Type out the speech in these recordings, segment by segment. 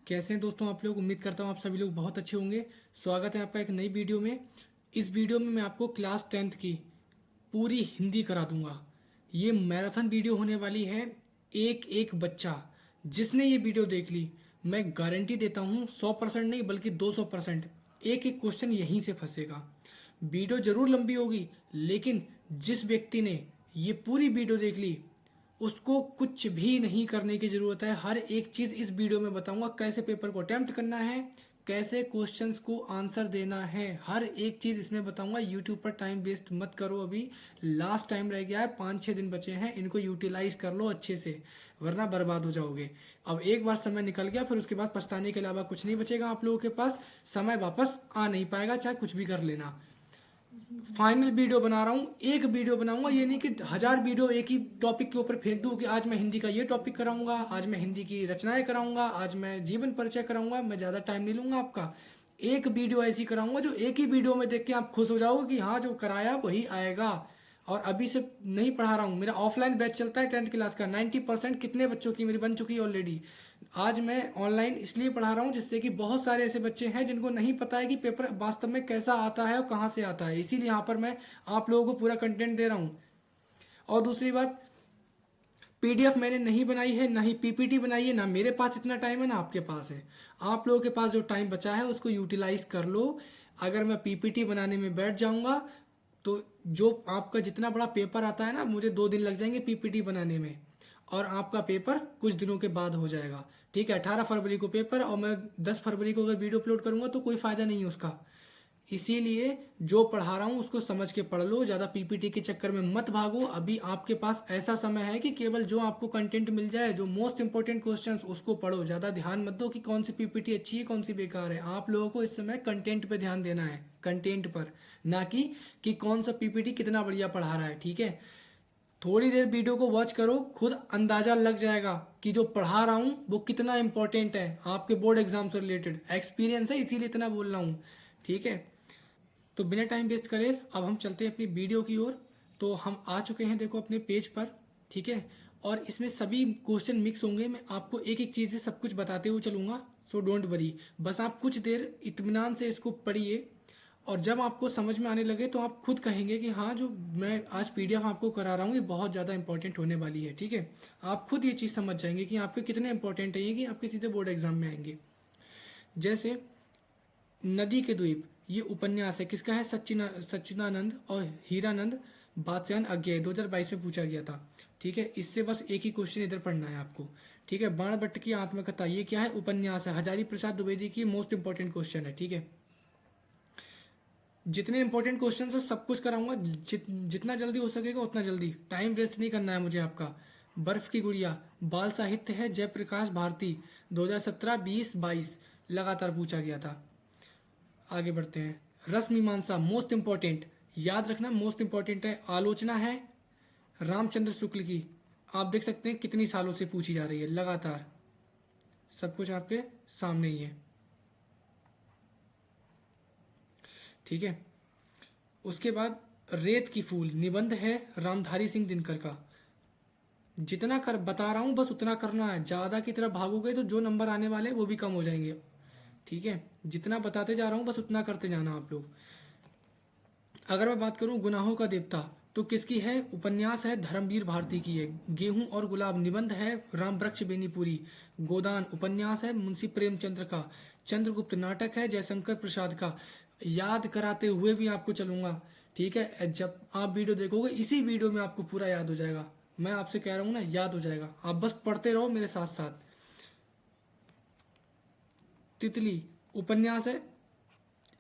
कैसे हैं दोस्तों आप लोग। उम्मीद करता हूँ आप सभी लोग बहुत अच्छे होंगे। स्वागत है आपका एक नई वीडियो में। इस वीडियो में मैं आपको क्लास 10th की पूरी हिंदी करा दूंगा। ये मैराथन वीडियो होने वाली है। एक एक बच्चा जिसने ये वीडियो देख ली, मैं गारंटी देता हूँ 100% नहीं बल्कि 200% एक एक क्वेश्चन यहीं से फंसेगा। वीडियो जरूर लंबी होगी, लेकिन जिस व्यक्ति ने ये पूरी वीडियो देख ली उसको कुछ भी नहीं करने की ज़रूरत है। हर एक चीज़ इस वीडियो में बताऊंगा, कैसे पेपर को अटेम्प्ट करना है, कैसे क्वेश्चंस को आंसर देना है, हर एक चीज़ इसमें बताऊंगा। यूट्यूब पर टाइम वेस्ट मत करो, अभी लास्ट टाइम रह गया है, 5-6 दिन बचे हैं, इनको यूटिलाइज कर लो अच्छे से, वरना बर्बाद हो जाओगे। अब एक बार समय निकल गया, फिर उसके बाद पछताने के अलावा कुछ नहीं बचेगा आप लोगों के पास। समय वापस आ नहीं पाएगा, चाहे कुछ भी कर लेना। फाइनल वीडियो बना रहा हूँ, एक वीडियो बनाऊंगा, ये नहीं कि 1000 वीडियो एक ही टॉपिक के ऊपर फेंक दूँ कि आज मैं हिंदी का ये टॉपिक कराऊंगा, आज मैं हिंदी की रचनाएं कराऊंगा, आज मैं जीवन परिचय कराऊंगा। मैं ज़्यादा टाइम नहीं लूंगा आपका। एक वीडियो ऐसी कराऊंगा जो एक ही वीडियो में देख के आप खुश हो जाओगे कि हाँ जो कराया वही आएगा। और अभी से नहीं पढ़ा रहा हूँ, मेरा ऑफलाइन बैच चलता है 10th क्लास का। 90% कितने बच्चों की मेरी बन चुकी है ऑलरेडी। आज मैं ऑनलाइन इसलिए पढ़ा रहा हूँ जिससे कि बहुत सारे ऐसे बच्चे हैं जिनको नहीं पता है कि पेपर वास्तव में कैसा आता है और कहाँ से आता है। इसीलिए यहाँ पर मैं आप लोगों को पूरा कंटेंट दे रहा हूँ। और दूसरी बात, पीडीएफ मैंने नहीं बनाई है, ना ही पीपीटी बनाई है, ना मेरे पास इतना टाइम है ना आपके पास है। आप लोगों के पास जो टाइम बचा है उसको यूटिलाइज कर लो। अगर मैं पीपीटी बनाने में बैठ जाऊंगा तो जो आपका जितना बड़ा पेपर आता है ना, मुझे 2 दिन लग जाएंगे पीपीटी बनाने में, और आपका पेपर कुछ दिनों के बाद हो जाएगा। ठीक है, 18 फरवरी को पेपर, और मैं 10 फरवरी को अगर वीडियो अपलोड करूंगा तो कोई फायदा नहीं है उसका। इसीलिए जो पढ़ा रहा हूँ उसको समझ के पढ़ लो, ज़्यादा पीपीटी के चक्कर में मत भागो। अभी आपके पास ऐसा समय है कि केवल जो आपको कंटेंट मिल जाए, जो मोस्ट इंपॉर्टेंट क्वेश्चंस, उसको पढ़ो। ज़्यादा ध्यान मत दो कि कौन सी पीपीटी अच्छी है कौन सी बेकार है। आप लोगों को इस समय कंटेंट पे ध्यान देना है, कंटेंट पर, ना कि कौन सा पीपीटी कितना बढ़िया पढ़ा रहा है। ठीक है, थोड़ी देर वीडियो को वॉच करो, खुद अंदाजा लग जाएगा कि जो पढ़ा रहा हूँ वो कितना इंपॉर्टेंट है आपके बोर्ड एग्जाम से रिलेटेड। एक्सपीरियंस है इसीलिए इतना बोल रहा हूँ। ठीक है, तो बिना टाइम वेस्ट करे अब हम चलते हैं अपनी वीडियो की ओर। तो हम आ चुके हैं देखो अपने पेज पर। ठीक है, और इसमें सभी क्वेश्चन मिक्स होंगे। मैं आपको एक एक चीज़ से सब कुछ बताते हुए चलूँगा, सो डोंट वरी। बस आप कुछ देर इत्मीनान से इसको पढ़िए, और जब आपको समझ में आने लगे तो आप खुद कहेंगे कि हाँ जो मैं आज पीडीएफ आपको करा रहा हूँ ये बहुत ज़्यादा इंपॉर्टेंट होने वाली है। ठीक है, आप खुद ये चीज़ समझ जाएंगे कि आपके कितने इंपॉर्टेंट है ये, कि आपके सीधे बोर्ड एग्जाम में आएंगे। जैसे नदी के द्वीप, ये उपन्यास है, किसका है? सच्चिदानंद और हीरानंद बादशाहन अज्ञेय, 2022 में पूछा गया था। ठीक है, इससे बस एक ही क्वेश्चन इधर पढ़ना है आपको। ठीक है, बाणभट्ट की आत्मकथा, ये क्या है? उपन्यास है, हजारी प्रसाद द्विवेदी की मोस्ट इंपॉर्टेंट क्वेश्चन है। ठीक है, जितने इंपॉर्टेंट क्वेश्चन है सब कुछ कराऊंगा, जितना जल्दी हो सकेगा उतना जल्दी। टाइम वेस्ट नहीं करना है मुझे आपका। बर्फ की गुड़िया, बाल साहित्य है, जयप्रकाश भारती, 2017, 20, 22 लगातार पूछा गया था। आगे बढ़ते हैं। रस मीमांसा, मोस्ट इंपॉर्टेंट, याद रखना मोस्ट इंपॉर्टेंट है। आलोचना है रामचंद्र शुक्ल की, आप देख सकते हैं कितनी सालों से पूछी जा रही है लगातार। सब कुछ आपके सामने ही है। ठीक है, उसके बाद रेत की फूल, निबंध है रामधारी सिंह दिनकर का। जितना कर बता रहा हूं बस उतना करना है, ज्यादा की तरफ भागोगे तो जो नंबर आने वाले हैं वो भी कम हो जाएंगे। ठीक है, जितना बताते जा रहा हूं बस उतना करते जाना आप लोग। अगर मैं बात करूं गुनाहों का देवता, तो किसकी है? उपन्यास है धर्मवीर भारती की है। गेहूं और गुलाब, निबंध है राम वृक्ष बेनीपुरी। गोदान, उपन्यास है मुंशी प्रेमचंद्र का। चंद्रगुप्त, नाटक है जयशंकर प्रसाद का। याद कराते हुए भी आपको चलूंगा। ठीक है, जब आप वीडियो देखोगे इसी वीडियो में आपको पूरा याद हो जाएगा। मैं आपसे कह रहा हूं ना, याद हो जाएगा, आप बस पढ़ते रहो मेरे साथ साथ। तितली, उपन्यास है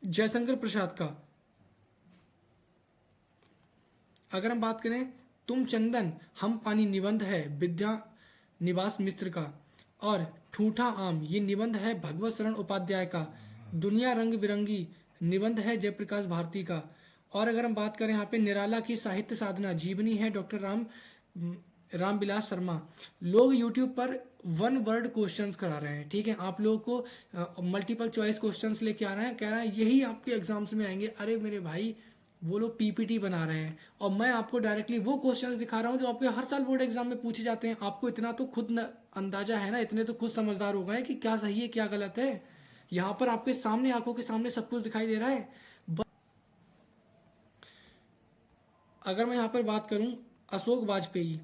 जयशंकर प्रसाद का। अगर हम बात करें तुम चंदन हम पानी, निबंध है विद्या निवास मिश्र का। और ठूठा आम, ये निबंध है भगवत शरण उपाध्याय का। दुनिया रंग बिरंगी, निबंध है जयप्रकाश भारती का। और अगर हम बात करें यहाँ पे निराला की साहित्य साधना, जीवनी है डॉक्टर रामविलास शर्मा। लोग यूट्यूब पर 1 वर्ड क्वेश्चंस करा रहे हैं। ठीक है, आप लोगों को मल्टीपल चॉइस क्वेश्चंस लेके आ रहे हैं, कह रहे हैं यही आपके एग्जाम्स में आएंगे। अरे मेरे भाई, वो लोग पीपीटी बना रहे हैं, और मैं आपको डायरेक्टली वो क्वेश्चंस दिखा रहा हूँ जो आपके हर साल बोर्ड एग्जाम में पूछे जाते हैं। आपको इतना तो खुद अंदाजा है ना, इतने तो खुद समझदार हो गए कि क्या सही है क्या गलत है। यहाँ पर आपके सामने, आंखों के सामने सब कुछ दिखाई दे रहा है। अगर मैं यहाँ पर बात करूँ अशोक वाजपेयी,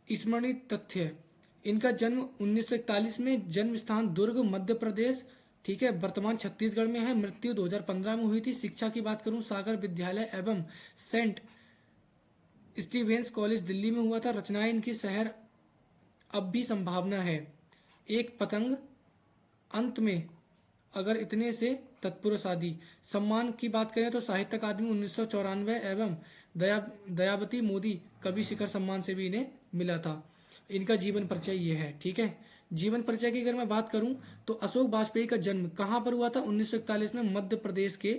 स्मरणीय तथ्य, इनका जन्म 1941 में, जन्म स्थान दुर्ग मध्य प्रदेश, ठीक है, वर्तमान छत्तीसगढ़ में है। मृत्यु 2015 में हुई थी। शिक्षा की बात करूं सागर विद्यालय एवं सेंट स्टीवेंस कॉलेज दिल्ली में हुआ था। रचनाएं इनकी शहर अब भी संभावना है, एक पतंग, अंत में, अगर इतने से तत्पुरुष आदि। सम्मान की बात करें तो साहित्य अकादमी 1994 एवं दयावती मोदी कवि शिखर सम्मान से भी इन्हें मिला था। इनका जीवन परिचय ये है, ठीक है। जीवन परिचय की अगर मैं बात करूं तो अशोक वाजपेयी का जन्म कहाँ पर हुआ था? 1941 में मध्य प्रदेश के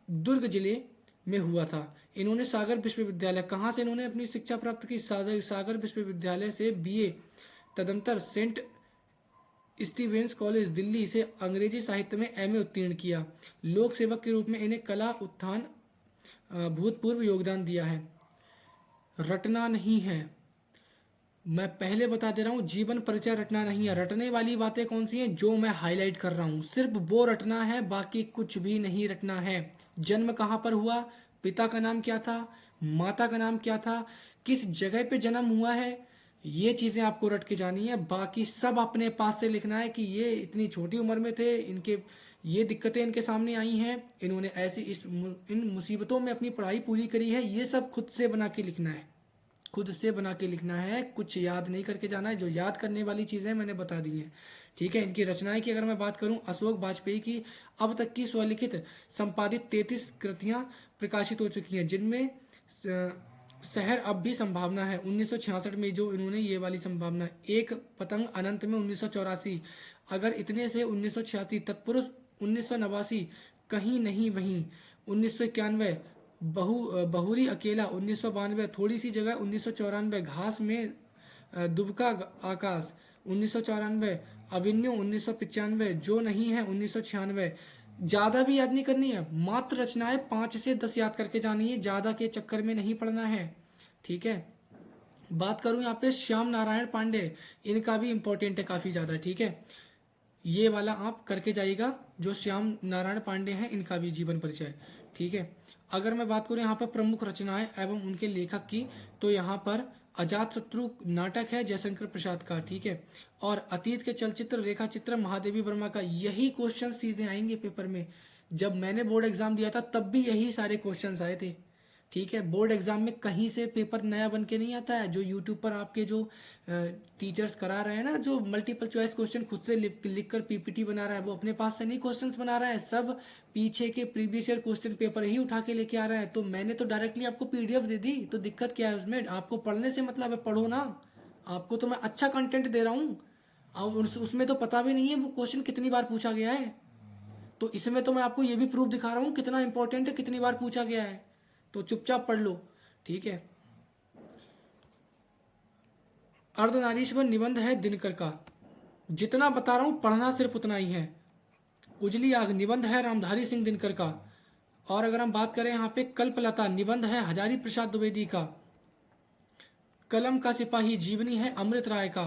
दुर्ग जिले में हुआ था। इन्होंने सागर विश्वविद्यालय, कहाँ से इन्होंने अपनी शिक्षा प्राप्त की? सागर विश्वविद्यालय से बीए, तदंतर सेंट स्टीवेंस कॉलेज दिल्ली से अंग्रेजी साहित्य में एमए उत्तीर्ण किया। लोक सेवक के रूप में इन्हें कला उत्थान भूतपूर्व योगदान दिया है। रटना नहीं है, मैं पहले बता दे रहा हूँ, जीवन परिचय रटना नहीं है। रटने वाली बातें कौन सी हैं? जो मैं हाईलाइट कर रहा हूँ, सिर्फ वो रटना है, बाकी कुछ भी नहीं रटना है। जन्म कहाँ पर हुआ, पिता का नाम क्या था, माता का नाम क्या था, किस जगह पे जन्म हुआ है, ये चीज़ें आपको रट के जानी है। बाकी सब अपने पास से लिखना है कि ये इतनी छोटी उम्र में थे, इनके ये दिक्कतें इनके सामने आई हैं, इन्होंने ऐसी इन मुसीबतों में अपनी पढ़ाई पूरी करी है। ये सब खुद से बना के लिखना है, खुद से बना के लिखना है, कुछ याद नहीं करके जाना है। जो याद करने वाली चीज़ें मैंने बता दी हैं, ठीक है। इनकी रचनाएं की अगर मैं बात करूं, अशोक वाजपेयी की अब तक की स्वलिखित संपादित 33 कृतियां प्रकाशित हो चुकी हैं, जिनमें शहर अब भी संभावना है 1966 में, जो इन्होंने ये वाली संभावना, एक पतंग अनंत में 1984, अगर इतने से 1986, तत्पुरुष 1989, कहीं नहीं वहीं 1991, बहुरी अकेला 1992, थोड़ी सी जगह 1994, घास में दुबका आकाश 1994, अविन्यो 1995, जो नहीं है 1996। ज़्यादा भी याद नहीं करनी है, मात्र रचनाएं 5 से 10 याद करके जानी है, ज़्यादा के चक्कर में नहीं पड़ना है, ठीक है। बात करूं यहाँ पे श्याम नारायण पांडे, इनका भी इम्पोर्टेंट है काफ़ी ज़्यादा, ठीक है। ये वाला आप करके जाइएगा, जो श्याम नारायण पांडे हैं, इनका भी जीवन परिचय, ठीक है। अगर मैं बात करूं यहाँ पर प्रमुख रचनाएं एवं उनके लेखक की, तो यहाँ पर अजातशत्रु नाटक है जयशंकर प्रसाद का, ठीक है। और अतीत के चलचित्र रेखा चित्र महादेवी वर्मा का। यही क्वेश्चन सीधे आएंगे पेपर में। जब मैंने बोर्ड एग्जाम दिया था तब भी यही सारे क्वेश्चंस आए थे, ठीक है। बोर्ड एग्जाम में कहीं से पेपर नया बन के नहीं आता है। जो यूट्यूब पर आपके जो टीचर्स करा रहे हैं ना, जो मल्टीपल चॉइस क्वेश्चन खुद से लिख कर पीपीटी बना रहा है, वो अपने पास से नहीं क्वेश्चंस बना रहा है, सब पीछे के प्रीवियस ईयर क्वेश्चन पेपर ही उठा के लेके आ रहे हैं। तो मैंने तो डायरेक्टली आपको पीडीएफ दे दी, तो दिक्कत क्या है उसमें? आपको पढ़ने से मतलब है, पढ़ो ना। आपको तो मैं अच्छा कंटेंट दे रहा हूँ, और उसमें तो पता भी नहीं है वो क्वेश्चन कितनी बार पूछा गया है। तो इसमें तो मैं आपको ये भी प्रूफ दिखा रहा हूँ कितना इंपॉर्टेंट है, कितनी बार पूछा गया है। तो चुपचाप पढ़ लो, ठीक है। अर्धनारीश्वर निबंध है दिनकर का, जितना बता रहा हूं पढ़ना सिर्फ उतना ही है। उजली आग निबंध है रामधारी सिंह दिनकर का। और अगर हम बात करें यहाँ पे कल्पलता निबंध है हजारी प्रसाद द्विवेदी का। कलम का सिपाही जीवनी है अमृत राय का।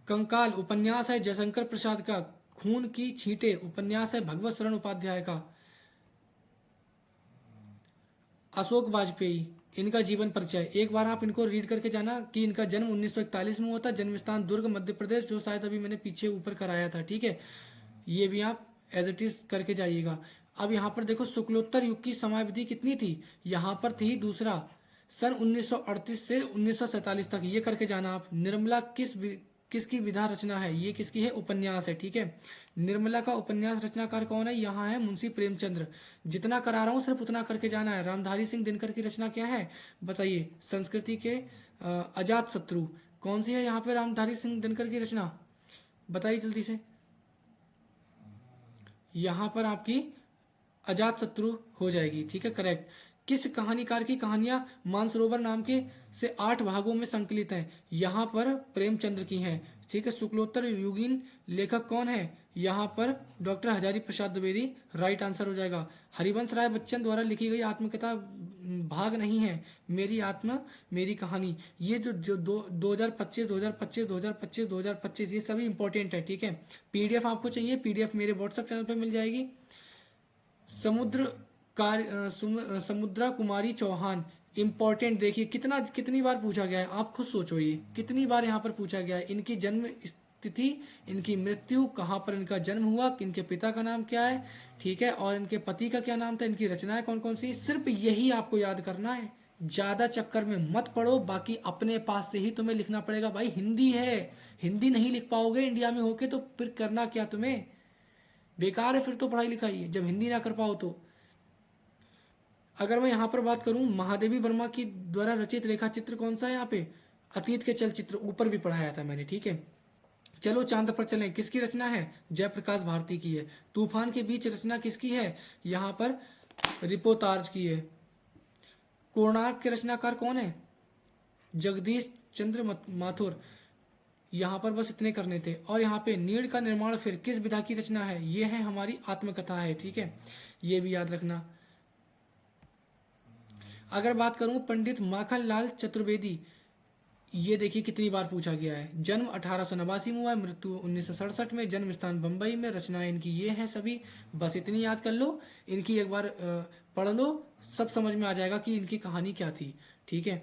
कंकाल उपन्यास है जयशंकर प्रसाद का। खून की छींटे उपन्यास है भगवत शरण उपाध्याय का। अशोक वाजपेयी, इनका जीवन परिचय एक बार आप इनको रीड करके जाना कि इनका जन्म 1941 में हुआ था, जन्म स्थान दुर्ग मध्य प्रदेश, जो शायद अभी मैंने पीछे ऊपर कराया था, ठीक है। ये भी आप एज इट इज करके जाइएगा। अब यहाँ पर देखो शुक्लोत्तर युग की समयावधि कितनी थी, यहाँ पर थी दूसरा, सन 1938 से 1947 तक, ये करके जाना आप। निर्मला किसकी विधा रचना है, ये किसकी है, उपन्यास है, ठीक है। निर्मला का उपन्यास रचनाकार कौन है, यहाँ है मुंशी प्रेमचंद्र। जितना करा रहा हूँ सिर्फ उतना करके जाना है। रामधारी सिंह दिनकर की रचना क्या है बताइए, संस्कृति के अजात शत्रु। कौन सी है यहाँ पे रामधारी सिंह दिनकर की रचना, बताइए जल्दी से। यहाँ पर आपकी अजात शत्रु हो जाएगी, ठीक है, करेक्ट। किस कहानीकार की कहानियां मानसरोवर नाम के से 8 भागों में संकलित हैं, यहाँ पर प्रेमचंद्र की हैं, ठीक है। शुक्लोत्तर युगीन लेखक कौन है? यहाँ पर doctor Hazari Prasad Dwivedi right answer हो जाएगा। हरिवंश राय बच्चन द्वारा लिखी गई आत्मकथा भाग नहीं है मेरी आत्मा मेरी कहानी। ये जो 2025 2025 2025 2025 ये सभी इंपॉर्टेंट है, ठीक है। पीडीएफ आपको चाहिए, पीडीएफ मेरे व्हाट्सएप चैनल पर मिल जाएगी। समुद्रा कुमारी चौहान इंपॉर्टेंट, देखिए कितनी बार पूछा गया है, आप खुद सोचो ये कितनी बार यहाँ पर पूछा गया है। इनकी जन्म तिथि, इनकी मृत्यु, कहाँ पर इनका जन्म हुआ, इनके पिता का नाम क्या है, ठीक है, और इनके पति का क्या नाम था, इनकी रचनाएं कौन कौन सी, सिर्फ यही आपको याद करना है। ज़्यादा चक्कर में मत पड़ो, बाकी अपने पास से ही तुम्हें लिखना पड़ेगा। भाई हिंदी है, हिंदी नहीं लिख पाओगे इंडिया में होके तो फिर करना क्या तुम्हें, बेकार है फिर तो पढ़ाई लिखाई जब हिंदी ना कर पाओ तो। अगर मैं यहाँ पर बात करूँ, महादेवी वर्मा की द्वारा रचित रेखा चित्र कौन सा है यहाँ पे, अतीत के चलचित्र, ऊपर भी पढ़ाया था मैंने, ठीक है। चलो चांद पर चलें, किसकी रचना है, जयप्रकाश भारती की है। तूफान के बीच रचना किसकी है, यहाँ पर रिपोर्ताज की है। कोणार्क के रचनाकार कौन है, जगदीश चंद्र माथुर। यहाँ पर बस इतने करने थे। और यहाँ पे नीड़ का निर्माण फिर किस विधा की रचना है, ये है हमारी आत्मकथा है, ठीक है, ये भी याद रखना। अगर बात करूं पंडित माखनलाल चतुर्वेदी, ये देखिए कितनी बार पूछा गया है। जन्म 1889 में हुआ, मृत्यु 1967 में, जन्म स्थान बम्बई में, रचनाएं इनकी ये हैं सभी, बस इतनी याद कर लो, इनकी एक बार पढ़ लो, सब समझ में आ जाएगा कि इनकी कहानी क्या थी, ठीक है।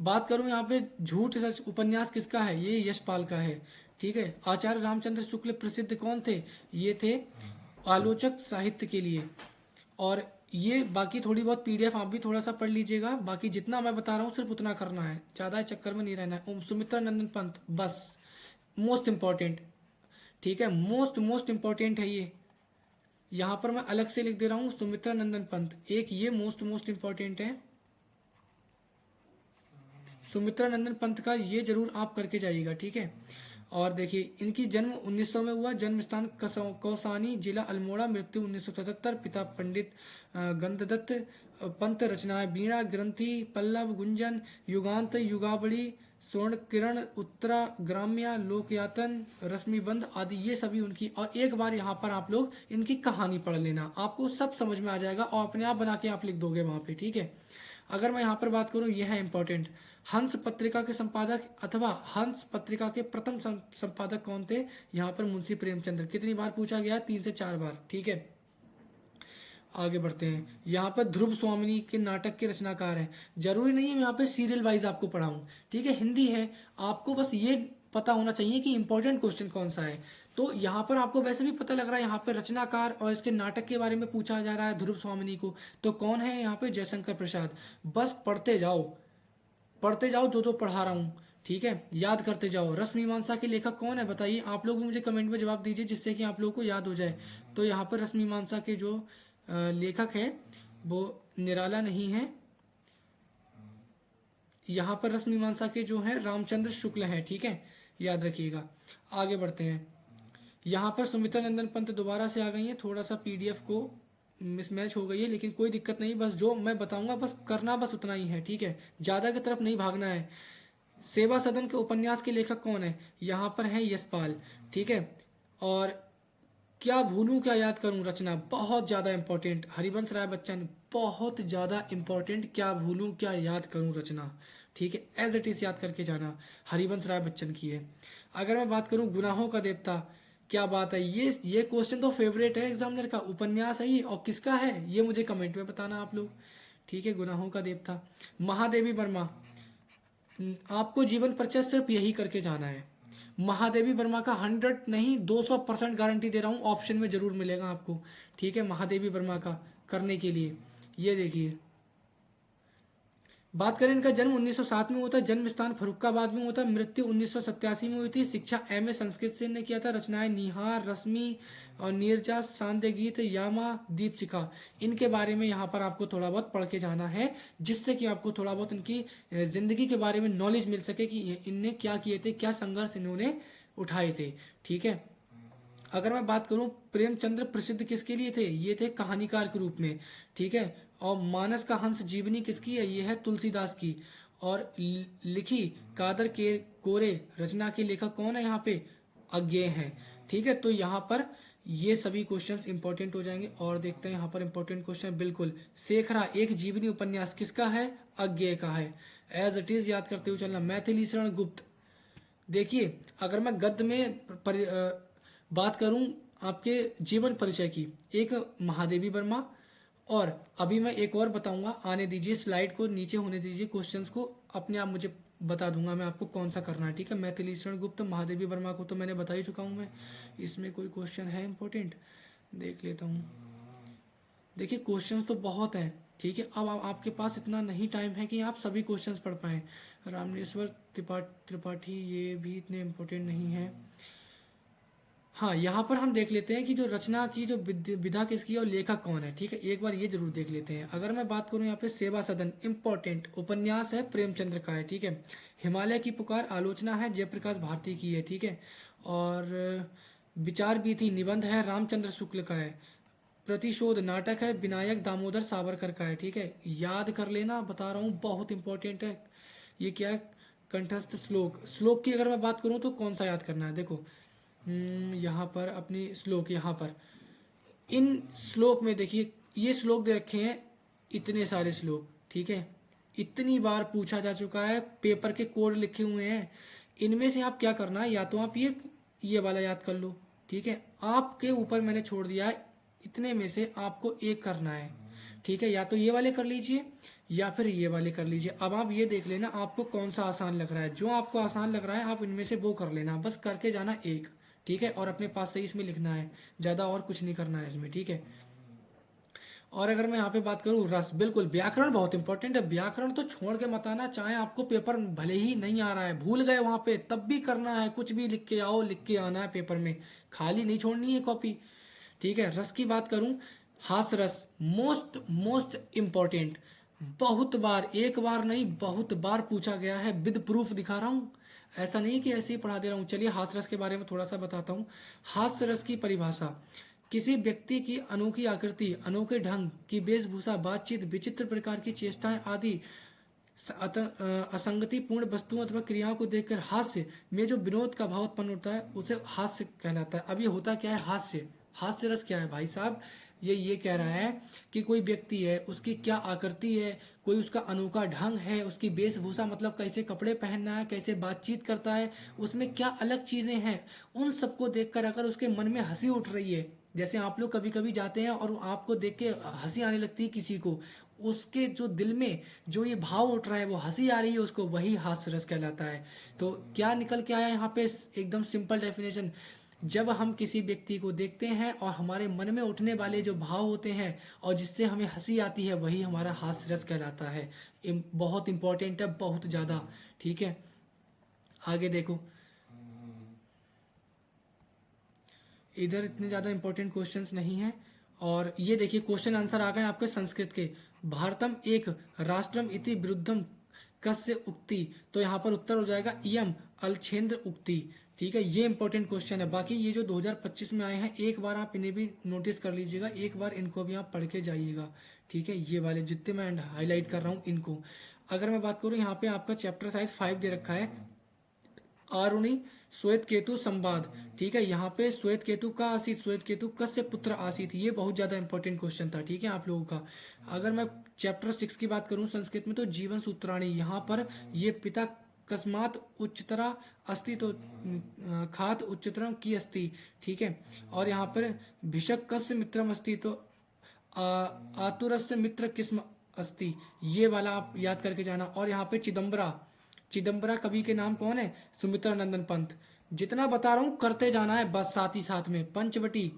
बात करूं यहाँ पे झूठ सच उपन्यास किसका है, ये यशपाल का है, ठीक है। आचार्य रामचंद्र शुक्ल प्रसिद्ध कौन थे, ये थे आलोचक साहित्य के लिए। और ये बाकी थोड़ी बहुत पीडीएफ आप भी थोड़ा सा पढ़ लीजिएगा, बाकी जितना मैं बता रहा हूँ सिर्फ उतना करना है, ज़्यादा चक्कर में नहीं रहना है। सुमित्रा नंदन पंत, बस मोस्ट इम्पॉर्टेंट, ठीक है, मोस्ट इम्पॉर्टेंट है ये, यहाँ पर मैं अलग से लिख दे रहा हूँ सुमित्रा नंदन पंत, एक ये मोस्ट इम्पॉर्टेंट है। सुमित्रा नंदन पंत का ये जरूर आप करके जाइएगा, ठीक है। और देखिए इनकी जन्म 1900 में हुआ, जन्म स्थान कौसानी, जिला अल्मोड़ा, मृत्यु 1977, पिता पंडित गंधदत्त पंत, रचनाएं बीणा, ग्रंथि, पल्लव, गुंजन, युगांत, युगावली, स्वर्ण किरण, उत्तरा, ग्राम्या, लोकयातन, रश्मिबंध आदि, ये सभी उनकी। और एक बार यहाँ पर आप लोग इनकी कहानी पढ़ लेना, आपको सब समझ में आ जाएगा और अपने आप बना के आप लिख दोगे वहाँ पे, ठीक है। अगर मैं यहाँ पर बात करूँ, यह है इंपॉर्टेंट, हंस पत्रिका के संपादक अथवा हंस पत्रिका के प्रथम संपादक कौन थे, यहाँ पर मुंशी प्रेमचंद्र। कितनी बार पूछा गया, 3 से 4 बार, ठीक है। आगे बढ़ते हैं, यहाँ पर ध्रुव स्वामिनी के नाटक के रचनाकार हैं। जरूरी नहीं है मैं यहाँ पे सीरियल वाइज आपको पढ़ाऊँ, ठीक है, हिंदी है, आपको बस ये पता होना चाहिए कि इंपॉर्टेंट क्वेश्चन कौन सा है। तो यहाँ पर आपको वैसे भी पता लग रहा है, यहाँ पर रचनाकार और इसके नाटक के बारे में पूछा जा रहा है ध्रुव स्वामिनी को, तो कौन है यहाँ पे, जयशंकर प्रसाद। बस पढ़ते जाओ जो पढ़ा रहा हूँ, ठीक है, याद करते जाओ। रस मीमांसा के लेखक कौन है बताइए, आप लोग भी मुझे कमेंट में जवाब दीजिए जिससे कि आप लोगों को याद हो जाए। तो यहाँ पर रस मीमांसा के जो लेखक है वो निराला नहीं है, यहाँ पर रस मीमांसा के जो है रामचंद्र शुक्ल हैं, ठीक है, याद रखिएगा। आगे बढ़ते हैं, यहाँ पर सुमित्रा नंदन पंत दोबारा से आ गई हैं, थोड़ा सा पीडीएफ को मिसमैच हो गई है, लेकिन कोई दिक्कत नहीं, बस जो मैं बताऊंगा बस करना बस उतना ही है, ठीक है, ज़्यादा की तरफ नहीं भागना है। सेवा सदन के उपन्यास के लेखक कौन है, यहाँ पर है यशपाल, ठीक है। और क्या भूलूं क्या याद करूं रचना, बहुत ज़्यादा इंपॉर्टेंट, हरिवंश राय बच्चन, बहुत ज़्यादा इंपॉर्टेंट, क्या भूलूं क्या याद करूं रचना, ठीक है, एज इट इज़ याद करके जाना, हरिवंश राय बच्चन की है। अगर मैं बात करूं गुनाहों का देवता, क्या बात है, ये क्वेश्चन तो फेवरेट है एग्जामिनर का, उपन्यास है ये और किसका है ये मुझे कमेंट में बताना आप लोग, ठीक है, गुनाहों का देवता। महादेवी वर्मा, आपको जीवन परिचय सिर्फ यही करके जाना है। महादेवी वर्मा का 100 नहीं 200% गारंटी दे रहा हूँ, ऑप्शन में जरूर मिलेगा आपको, ठीक है, महादेवी वर्मा का करने के लिए। ये देखिए, बात करें इनका जन्म 1907 में हुआ था, जन्म स्थान फरुखाबाद में हुआ था, मृत्यु 1987 में हुई थी, शिक्षा एमए संस्कृत से इन्हें किया था, रचनाएं निहार, रश्मि और नीरजा, सांध्य गीत, यामा, दीपशिखा। इनके बारे में यहाँ पर आपको थोड़ा बहुत पढ़ के जाना है, जिससे कि आपको थोड़ा बहुत इनकी जिंदगी के बारे में नॉलेज मिल सके कि इनने क्या किए थे, क्या संघर्ष इन्होंने उठाए थे, ठीक है। अगर मैं बात करूं प्रेमचंद्र प्रसिद्ध किसके लिए थे, ये थे कहानीकार के रूप में, ठीक है। और मानस का हंस जीवनी किसकी है, ये है तुलसीदास की। और लिखी कादर के कोरे रचना के लेखक कौन है यहाँ पे? अज्ञेय है। ठीक है, तो यहाँ पर ये सभी क्वेश्चंस इंपॉर्टेंट हो जाएंगे। और देखते हैं यहाँ पर इंपॉर्टेंट क्वेश्चन, बिल्कुल शेखरा एक जीवनी उपन्यास किसका है? अज्ञेय का है। एज इट इज याद करते हुए चलना। मैथिली शरण गुप्त, देखिए अगर मैं गद्य में बात करूं आपके जीवन परिचय की, एक महादेवी वर्मा, और अभी मैं एक और बताऊंगा, आने दीजिए स्लाइड को, नीचे होने दीजिए, क्वेश्चंस को अपने आप मुझे बता दूंगा मैं आपको कौन सा करना है। ठीक है, मैथिली शरण गुप्त, महादेवी वर्मा को तो मैंने बता ही चुका हूं मैं। इसमें कोई क्वेश्चन है इंपॉर्टेंट, देख लेता हूँ। देखिए क्वेश्चंस तो बहुत हैं। ठीक है, अब आपके पास इतना नहीं टाइम है कि आप सभी क्वेश्चंस पढ़ पाएँ। रामनेश्वर त्रिपाठी ये भी इतने इम्पोर्टेंट नहीं है। हाँ, यहाँ पर हम देख लेते हैं कि जो रचना की जो विधा किसकी है और लेखक कौन है। ठीक है, एक बार ये जरूर देख लेते हैं। अगर मैं बात करूँ यहाँ पे सेवा सदन, इम्पोर्टेंट उपन्यास है, प्रेमचंद्र का है। ठीक है, हिमालय की पुकार आलोचना है, जयप्रकाश भारती की है। ठीक है, और विचार बीती निबंध है, रामचंद्र शुक्ल का है। प्रतिशोध नाटक है, विनायक दामोदर सावरकर का है। ठीक है, याद कर लेना, बता रहा हूँ, बहुत इंपॉर्टेंट है। ये क्या है? कंठस्थ श्लोक। श्लोक की अगर मैं बात करूँ तो कौन सा याद करना है? देखो यहाँ पर अपनी श्लोक, यहाँ पर इन श्लोक में देखिए, ये श्लोक दे रखे हैं, इतने सारे श्लोक। ठीक है, इतनी बार पूछा जा चुका है, पेपर के कोड लिखे हुए हैं। इनमें से आप क्या करना है, या तो आप ये वाला याद कर लो। ठीक है, आपके ऊपर मैंने छोड़ दिया है, इतने में से आपको एक करना है। ठीक है, या तो ये वाले कर लीजिए या फिर ये वाले कर लीजिए। अब आप ये देख लेना आपको कौन सा आसान लग रहा है। जो आपको आसान लग रहा है आप इनमें से वो कर लेना, बस करके जाना एक। ठीक है, और अपने पास से ही इसमें लिखना है, ज़्यादा और कुछ नहीं करना है इसमें। ठीक है, और अगर मैं यहाँ पे बात करूँ रस, बिल्कुल व्याकरण बहुत इंपॉर्टेंट है। व्याकरण तो छोड़ के मत आना, चाहे आपको पेपर भले ही नहीं आ रहा है, भूल गए वहाँ पे, तब भी करना है। कुछ भी लिख के आओ, लिख के आना है पेपर में, खाली नहीं छोड़नी है कॉपी। ठीक है, रस की बात करूँ, हास रस मोस्ट मोस्ट इम्पॉर्टेंट, बहुत बार, एक बार नहीं बहुत बार पूछा गया है, विद प्रूफ दिखा रहा हूँ, ऐसा नहीं कि ऐसे ही पढ़ा दे रहा हूँ। चलिए हास्य रस के बारे में थोड़ा सा बताता हूँ। हास्य रस की परिभाषा, किसी व्यक्ति की अनोखी आकृति, अनोखे ढंग की वेशभूषा, बातचीत, विचित्र प्रकार की चेष्टाएं आदि असंगतिपूर्ण वस्तुओं अथवा क्रियाओं को देखकर हास्य में जो विनोद का भाव उत्पन्न होता है उसे हास्य कहलाता है। अब ये होता क्या है हास्य? हास्य रस क्या है भाई साहब? ये कह रहा है कि कोई व्यक्ति है, उसकी क्या आकृति है, कोई उसका अनोखा ढंग है, उसकी वेशभूषा मतलब कैसे कपड़े पहनना है, कैसे बातचीत करता है, उसमें क्या अलग चीज़ें हैं, उन सबको देखकर अगर उसके मन में हंसी उठ रही है, जैसे आप लोग कभी कभी जाते हैं और आपको देख के हंसी आने लगती है किसी को, उसके जो दिल में जो ये भाव उठ रहा है, वो हंसी आ रही है उसको, वही हास्य रस कहलाता है। तो क्या निकल के आया यहाँ पे? एकदम सिंपल डेफिनेशन, जब हम किसी व्यक्ति को देखते हैं और हमारे मन में उठने वाले जो भाव होते हैं और जिससे हमें हंसी आती है, वही हमारा हास्य रस कहलाता है। बहुत इंपॉर्टेंट है, बहुत ज़्यादा। ठीक है, आगे देखो, इधर इतने ज़्यादा इंपॉर्टेंट क्वेश्चंस नहीं हैं। और ये देखिए क्वेश्चन आंसर आ गए आपके संस्कृत के। भारतम एक राष्ट्रम इति विरुद्धम कस्य उक्ति, तो यहाँ पर उत्तर हो जाएगा इयम अलछेंद्र उक्ति। ठीक है, ये इंपॉर्टेंट क्वेश्चन है। बाकी ये जो 2025 में आए हैं, एक बार आप इन्हें भी नोटिस कर लीजिएगा, एक बार इनको भी आप पढ़ के जाइएगा। ठीक है, ये वाले जितने मैं हाईलाइट कर रहा हूँ इनको। अगर मैं बात करूँ, यहाँ पे आपका चैप्टर साइज 5 दे रखा है, आरुणि श्वेत केतु संवाद। ठीक है, यहाँ पे श्वेत केतु का आसित, श्वेत केतु कस्य पुत्र आसित, ये बहुत ज़्यादा इंपॉर्टेंट क्वेश्चन था। ठीक है, आप लोगों का। अगर मैं चैप्टर 6 की बात करूँ संस्कृत में, तो जीवन सूत्राणी, यहाँ पर ये पिता कस्मात उच्चतरा अस्ति, तो खात उच्चतरम की अस्ति। ठीक है, और यहाँ पर भिषक कस्य मित्रम अस्ति, तो आतुरस्य मित्र किस्म अस्ति, ये वाला आप याद करके जाना। और यहाँ पे चिदम्बरा कवि के नाम कौन है? सुमित्रा नंदन पंत। जितना बता रहा हूँ करते जाना है बस, साथ ही साथ में। पंचवटी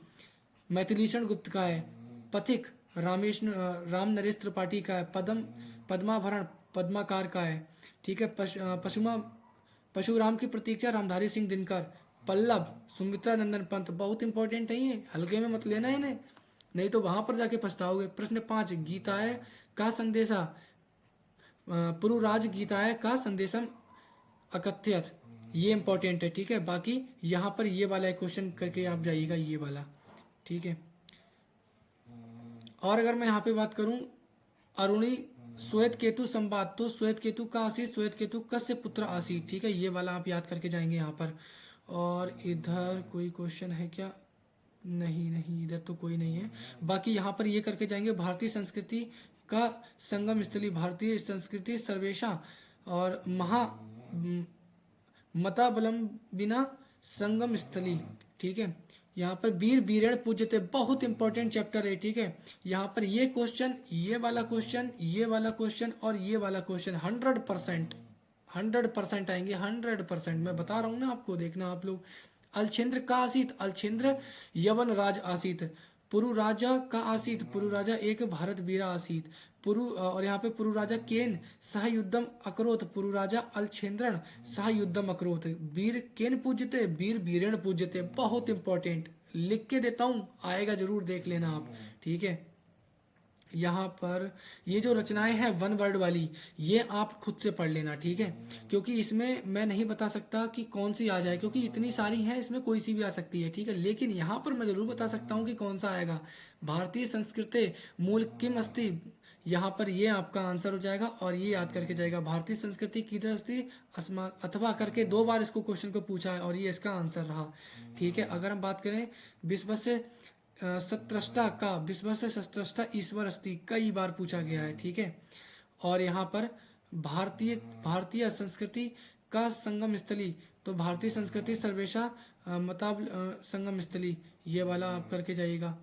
मैथिलीशरण गुप्त का है। पथिक राम नरेश त्रिपाठी का है। पद्माभरण पद्माकार का है। ठीक है, परशुराम की प्रतीक्षा रामधारी सिंह दिनकर। पल्लव सुमित्रा नंदन पंत। बहुत इंपॉर्टेंट है ये, हल्के में मत लेना इन्हें, नहीं तो वहां पर जाके पछताओगे। प्रश्न 5, गीताए का संदेशा पुरुराज गीताए का संदेशम अकथ्यत, ये इंपॉर्टेंट है। ठीक है, बाकी यहाँ पर ये वाला क्वेश्चन करके आप जाइएगा, ये वाला। ठीक है, और अगर मैं यहाँ पे बात करूँ, अरुणि श्वेत केतु संवाद, तो श्वेत केतु का आसीत, श्वेत केतु कस्य पुत्र आसीत, ठीक है, ये वाला आप याद करके जाएंगे यहाँ पर। और इधर कोई क्वेश्चन है क्या? नहीं नहीं, इधर तो कोई नहीं है। बाकी यहाँ पर ये करके जाएंगे, भारतीय संस्कृति का संगम स्थली, भारतीय संस्कृति सर्वेशा और मतावलंबिना संगम स्थली, ठीक है। यहाँ पर वीर वीरेण पूज्यते, बहुत इंपॉर्टेंट चैप्टर है, ठीक है। यहाँ पर ये क्वेश्चन, ये वाला क्वेश्चन, ये वाला क्वेश्चन और ये वाला क्वेश्चन 100% आएंगे, 100%। मैं बता रहा हूँ ना आपको, देखना आप लोग। अलछेंद्र का आसीत, अलछेंद्र यवन राज आसीत। पुरु राजा का आसीत, पुरु राजा एक भारत वीरा आसीत। पुरु और यहाँ पे पुरु राजा केन सह युद्धम अकरोत, पुरु राजा अलछेंद्रन सह युद्धम अकरोत। वीर केन पूज्यते, वीर वीरेण पूज्यते, बहुत इंपॉर्टेंट, लिख के देता हूँ, आएगा जरूर, देख लेना आप, ठीक है। यहाँ पर ये जो रचनाएं हैं वन वर्ड वाली, ये आप खुद से पढ़ लेना, ठीक है, क्योंकि इसमें मैं नहीं बता सकता कि कौन सी आ जाए, क्योंकि इतनी सारी हैं, इसमें कोई सी भी आ सकती है, ठीक है। लेकिन यहाँ पर मैं जरूर बता सकता हूँ कि कौन सा आएगा। भारतीय संस्कृति मूल किम अस्ति, यहाँ पर ये आपका आंसर हो जाएगा और ये याद करके जाएगा। भारतीय संस्कृति किधर अस्ति अस्मा अथवा करके 2 बार इसको क्वेश्चन को पूछा है और ये इसका आंसर रहा, ठीक है। अगर हम बात करें विश्व से सत्रष्टा का, विश्व से सत्रष्टा ईश्वर अस्ति, कई बार पूछा गया है, ठीक है। और यहाँ पर भारतीय भारतीय संस्कृति का संगम स्थली, तो भारतीय संस्कृति सर्वेशा मताब संगम स्थली, ये वाला आप करके जाइएगा।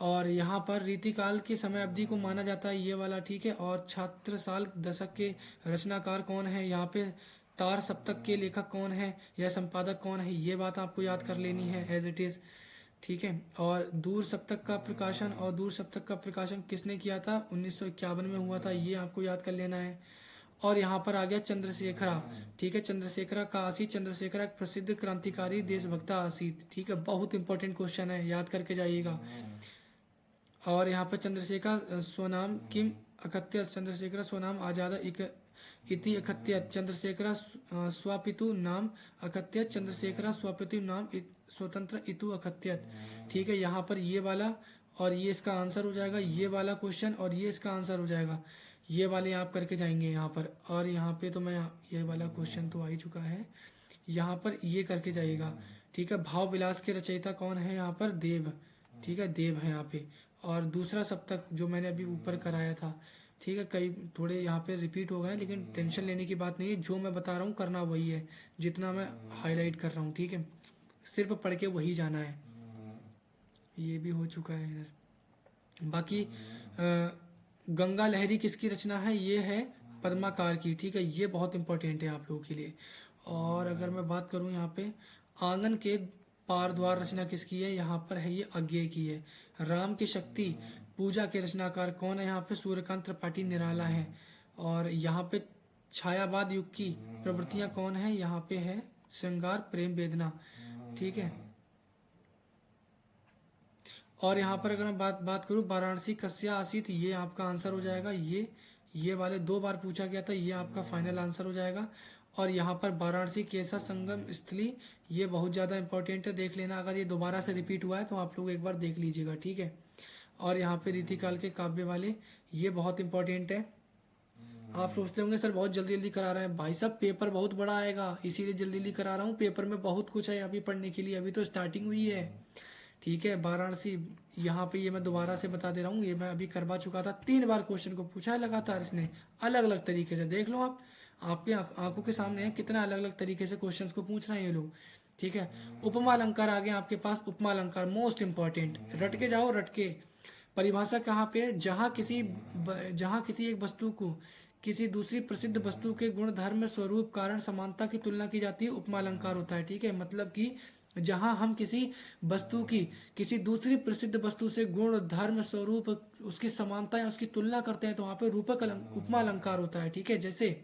और यहाँ पर रीतिकाल की समय अवधि को माना जाता है, ये वाला, ठीक है। और छात्रसाल दशक के रचनाकार कौन है, यहाँ पे तार सप्तक के लेखक कौन है या संपादक कौन है, ये बात आपको याद कर लेनी है एज इट इज़, ठीक है। और दूर सप्तक का प्रकाशन, और दूर सप्तक का प्रकाशन किसने किया था, 1951 में हुआ था, ये आपको याद कर लेना है। और यहाँ पर आ गया चंद्रशेखरा, ठीक है, चंद्रशेखरा का आसीत, चंद्रशेखरा एक प्रसिद्ध क्रांतिकारी देशभक्ता आसीत, ठीक है, बहुत इंपॉर्टेंट क्वेश्चन है, याद करके जाइएगा। और यहाँ पर चंद्रशेखर स्वनाम किम अकथ्य, चंद्रशेखर स्वनाम आजाद इति अकथ्य, चंद्रशेखर स्वापितु नाम अकथ्य, चंद्रशेखर स्वापितु नाम स्वतंत्र इतु अकथ्य, ठीक है। यहाँ पर ये वाला और ये इसका आंसर हो जाएगा, ये वाला क्वेश्चन और ये इसका आंसर हो जाएगा, ये वाले आप करके जाएंगे यहाँ पर। और यहाँ पे तो मैं, ये वाला क्वेश्चन तो आ ही चुका है, यहाँ पर ये करके जाइएगा, ठीक है। भाव विलास के रचयिता कौन है, यहाँ पर देव, ठीक है, देव है यहाँ पे। और दूसरा सप्तक जो मैंने अभी ऊपर कराया था, ठीक है, कई थोड़े यहाँ पे रिपीट हो गए, लेकिन टेंशन लेने की बात नहीं है, जो मैं बता रहा हूँ करना वही है, जितना मैं हाईलाइट कर रहा हूँ, ठीक है, सिर्फ पढ़ के वही जाना है। ये भी हो चुका है इधर। बाकी गंगा लहरी किसकी रचना है, ये है पद्माकार की, ठीक है, ये बहुत इंपॉर्टेंट है आप लोगों के लिए। और अगर मैं बात करूँ यहाँ पे आंगन के पार द्वार रचना किसकी है, यहाँ पर है ये अज्ञेय की है। राम की शक्ति पूजा के रचनाकार कौन है, यहाँ पे सूर्यकांत त्रिपाठी निराला है। और यहाँ पे छायावाद युग की प्रवृत्तियां कौन है, यहाँ पे है श्रृंगार प्रेम वेदना, ठीक है। और यहाँ पर अगर मैं बात करूँ वाराणसी कस्या आसीत, ये आपका आंसर हो जाएगा, ये वाले 2 बार पूछा गया था, ये आपका फाइनल आंसर हो जाएगा। और यहाँ पर वाराणसी कैसा संगम स्थली, ये बहुत ज़्यादा इंपॉर्टेंट है, देख लेना, अगर ये दोबारा से रिपीट हुआ है तो आप लोग एक बार देख लीजिएगा, ठीक है। और यहाँ पे रीतिकाल के काव्य वाले, ये बहुत इंपॉर्टेंट है। आप सोचते होंगे सर बहुत जल्दी जल्दी करा रहे हैं, भाई साहब पेपर बहुत बड़ा आएगा, इसीलिए जल्दी जल्दी करा रहा हूँ, पेपर में बहुत कुछ है अभी पढ़ने के लिए, अभी तो स्टार्टिंग हुई है, ठीक है। वाराणसी यहाँ पे ये मैं दोबारा से बता दे रहा हूँ, ये मैं अभी करवा चुका था, 3 बार क्वेश्चन को पूछा है लगातार इसने, अलग अलग तरीके से, देख लो आप, आपके आंखों के सामने है कितना अलग अलग तरीके से क्वेश्चंस को पूछ रहे हैं ये लोग, ठीक है। उपमा अलंकार आ गया आपके पास, उपमा अलंकार मोस्ट इंपॉर्टेंट, रट के जाओ, रट के। परिभाषा कहाँ पे है, जहाँ किसी एक वस्तु को किसी दूसरी प्रसिद्ध वस्तु के गुण धर्म स्वरूप कारण समानता की तुलना की जाती है, उपमा अलंकार होता है, ठीक है। मतलब कि जहाँ हम किसी वस्तु की किसी दूसरी प्रसिद्ध वस्तु से गुण धर्म स्वरूप उसकी समानता या उसकी तुलना करते हैं, तो वहाँ पे रूपक उपमा अलंकार होता है, ठीक है। जैसे